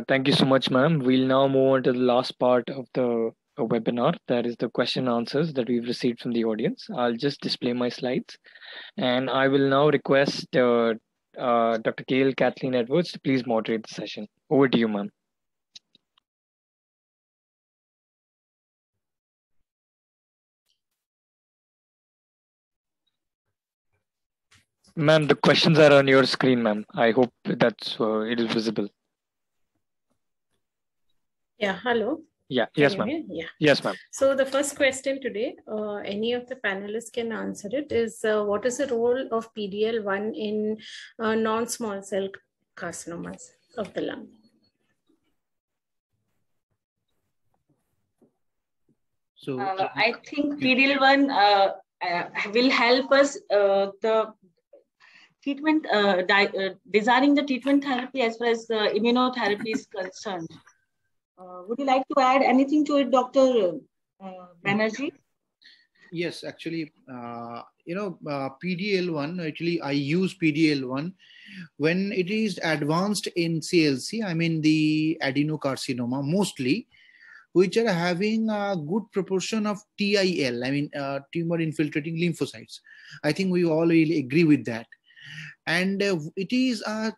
Thank you so much, ma'am. We'll now move on to the last part of the webinar. That is the question and answers that we've received from the audience. I'll just display my slides, and I will now request Dr. KL Kathleen Edwards to please moderate the session. Over to you, ma'am. Ma'am, the questions are on your screen, ma'am. I hope that's it is visible. Yeah, hello. Yeah, yes, ma'am. Yeah. Yes, ma'am. So the first question today, any of the panelists can answer it, is what is the role of PD-L1 in non-small cell carcinomas of the lung? So I think PD-L1 will help us the treatment, designing the treatment therapy as far as immunotherapy is concerned. Would you like to add anything to it, Dr. Banerjee? Yes, actually, PD-L1, actually, I use PD-L1 when it is advanced in CLC, I mean the adenocarcinoma mostly, which are having a good proportion of TIL, I mean tumor infiltrating lymphocytes. I think we all really agree with that. And it is a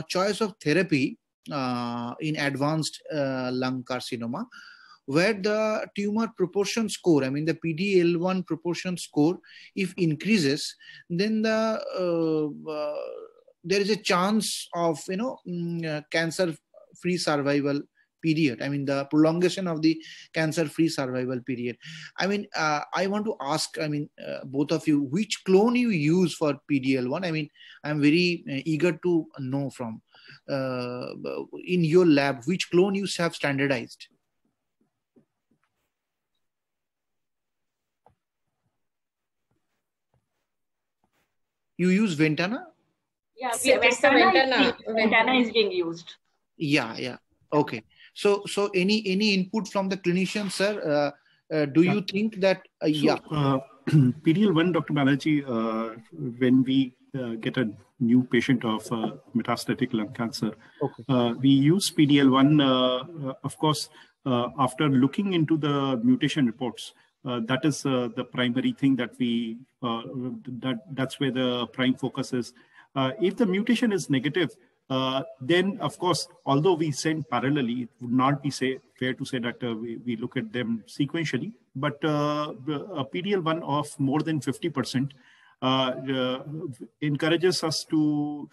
choice of therapy in advanced lung carcinoma, where the tumor proportion score, I mean the PD-L1 proportion score, if increases, then there is a chance of cancer-free survival period. I mean the prolongation of the cancer-free survival period. I mean I want to ask, I mean both of you, which clone you use for PD-L1? I mean I'm very eager to know from in your lab, which clone you have standardized? You use Ventana? Yeah, Ventana is being used. Yeah. Okay. So any input from the clinician, sir? Do you think that PD-L1, Dr. Banerjee, when we get a new patient of metastatic lung cancer, okay, we use PD-L1, of course, after looking into the mutation reports. That is the primary thing that we, that's where the prime focus is. If the mutation is negative, then of course, although we send parallelly, it would not be fair to say that we look at them sequentially, but a PD-L1 of more than 50% encourages us to,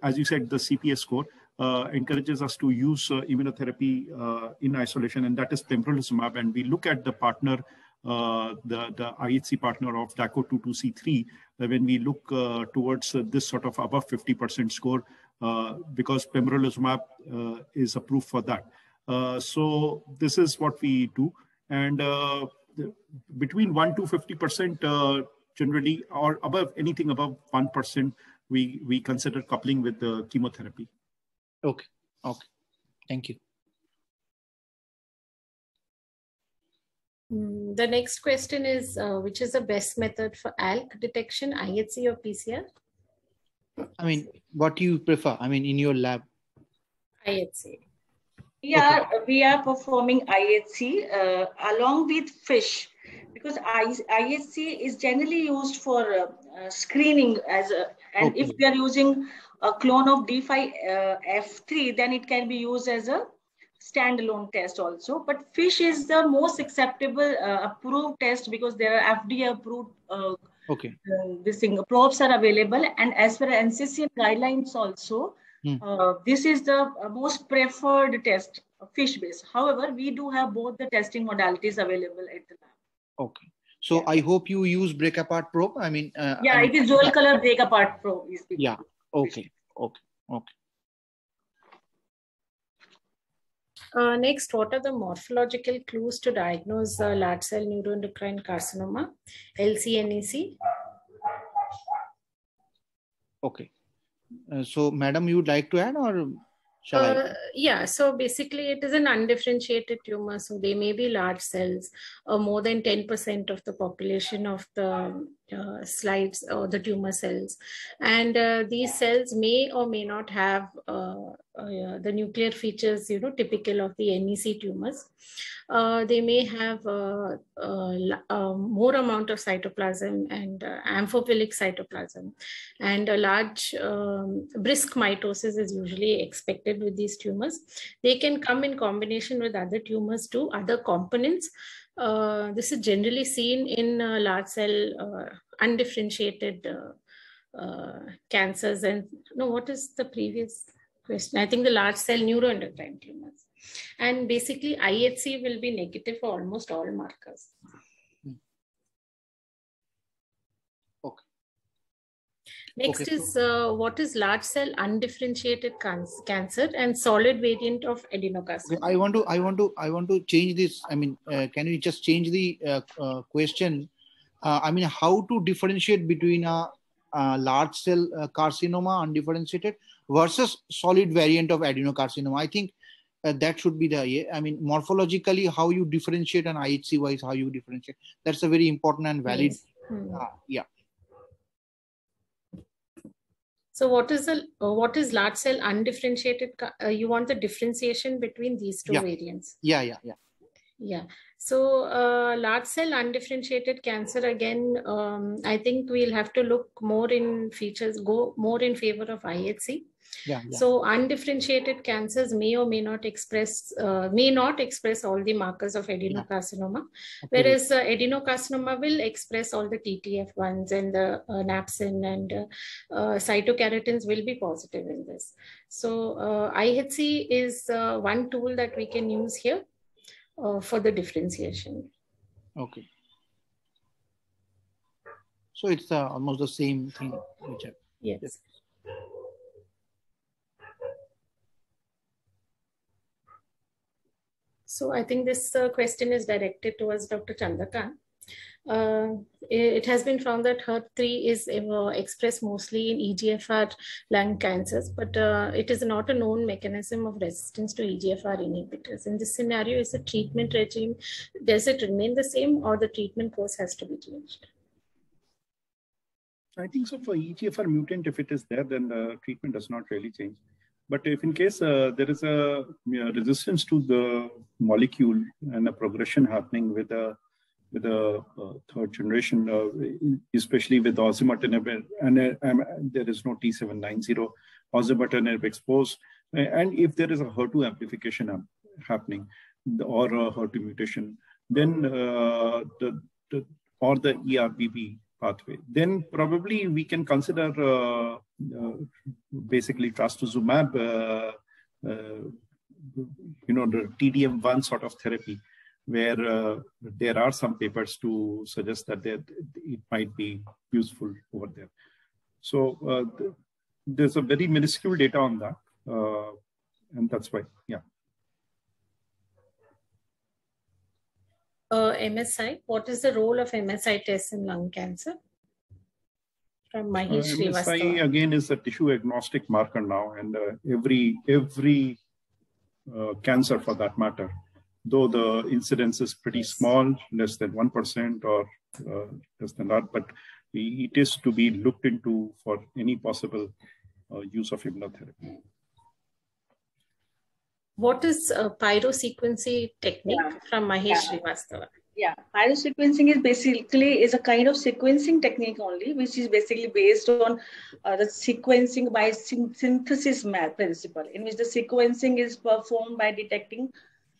as you said, the CPS score encourages us to use immunotherapy in isolation, and that is pembrolizumab. And we look at the partner, the IHC partner of DACO-22C3, when we look towards this sort of above 50% score, because pembrolizumab is approved for that. So this is what we do. And between 1 to 50% generally, or above anything above 1%, we consider coupling with the chemotherapy. Okay. Thank you. The next question is, which is the best method for ALK detection, IHC or PCR? I mean, what do you prefer? I mean, in your lab? IHC. Yeah, okay. We are performing IHC along with FISH, because IHC is generally used for screening and okay. If we are using a clone of D5F3, then it can be used as a standalone test also. But FISH is the most acceptable approved test, because there are FDA approved okay. This thing probes are available, and as per NCCN guidelines also, this is the most preferred test, FISH based. However, we do have both the testing modalities available at the lab. Okay. So yeah. I hope you use break apart probe. I mean, it is dual color break apart probe. Yeah. Okay. Next, what are the morphological clues to diagnose large cell neuroendocrine carcinoma, LCNEC? Okay. So, madam, you would like to add, or shall I? Yeah, so basically it is an undifferentiated tumor. So they may be large cells, more than 10% of the population of the slides or the tumor cells. And these cells may or may not have the nuclear features, typical of the NEC tumors. They may have more amount of cytoplasm and amphiphilic cytoplasm, and a large brisk mitosis is usually expected with these tumors. They can come in combination with other tumors too, other components. This is generally seen in large cell undifferentiated cancers. And no, what is the previous question? I think the large cell neuroendocrine tumors. And basically IHC will be negative for almost all markers. Okay. Next is what is large cell undifferentiated cancer and solid variant of adenocarcinoma? Okay, I want to change this. I mean, can you just change the question? I mean, how to differentiate between a large cell carcinoma undifferentiated versus solid variant of adenocarcinoma? I think that should be the, I mean, morphologically, how you differentiate, and IHC wise, how you differentiate. That's a very important and valid. Yes. Yeah. So what is large cell undifferentiated? You want the differentiation between these two variants? Yeah. So large cell undifferentiated cancer, again, I think we'll have to look more in features, go more in favor of IHC. Yeah. So undifferentiated cancers may or may not express all the markers of adenocarcinoma, whereas adenocarcinoma will express all the TTF1s and the napsin, and cytokeratins will be positive in this. So IHC is one tool that we can use here for the differentiation. Okay. So it's almost the same thing. Yes. So I think this question is directed towards Dr. Chandrakant. It has been found that HER3 is expressed mostly in EGFR lung cancers, but it is not a known mechanism of resistance to EGFR inhibitors. In this scenario, is the treatment regime, does it remain the same, or the treatment course has to be changed? I think so. For EGFR mutant, if it is there, then the treatment does not really change. But if in case there is a resistance to the molecule and a progression happening with a third generation, especially with osimertinib, and there is no T790 osimertinib exposed, and if there is a HER2 amplification happening or a HER2 mutation, then or the ERBB pathway, then probably we can consider basically trastuzumab, the TDM1 sort of therapy, where there are some papers to suggest that it might be useful over there. So there's a very minuscule data on that, and that's why, yeah. MSI, what is the role of MSI test in lung cancer? From Mahesh Srivastava. MSI again is a tissue agnostic marker now, and every cancer for that matter, though the incidence is pretty small, less than 1% or less than that, but it is to be looked into for any possible use of immunotherapy. What is pyrosequencing technique from Mahesh Srivastava? Yeah, pyrosequencing is basically a kind of sequencing technique only, which is basically based on the sequencing by synthesis principle, in which the sequencing is performed by detecting,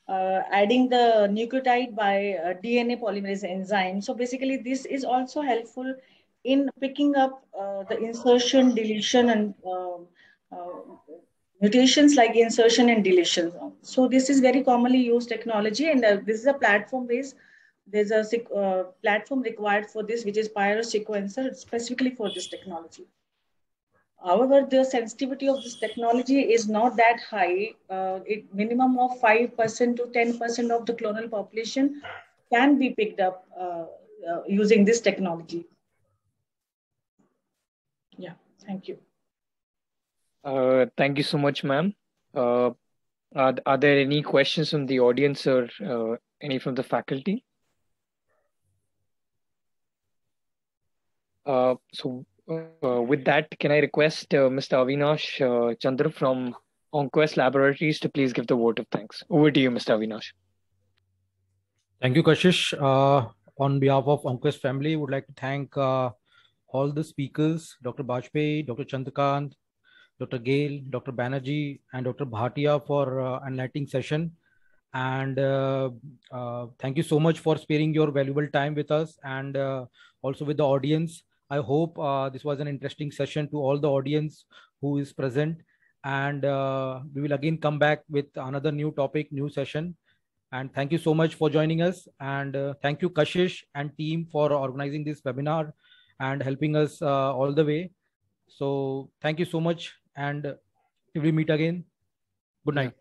adding the nucleotide by DNA polymerase enzyme. So basically, this is also helpful in picking up the insertion, deletion, and mutations like insertion and deletion. So this is very commonly used technology, and this is a platform based. There's a platform required for this, which is pyrosequencer, specifically for this technology. However, the sensitivity of this technology is not that high. Minimum of 5% to 10% of the clonal population can be picked up using this technology. Yeah, thank you. Thank you so much, ma'am. Are there any questions from the audience or any from the faculty? With that, can I request Mr. Avinash Chandra from OnQuest Laboratories to please give the vote of thanks. Over to you, Mr. Avinash. Thank you, Kashish. On behalf of OnQuest family, would like to thank all the speakers, Dr. Bajpayee, Dr. Chandrakant, Dr. Gail, Dr. Banerjee, and Dr. Bhatia for enlightening session. And thank you so much for sparing your valuable time with us and also with the audience. I hope this was an interesting session to all the audience who is present. And we will again come back with another new topic, new session. And thank you so much for joining us. And thank you, Kashish and team, for organizing this webinar and helping us all the way. So thank you so much. And till we meet again, good night.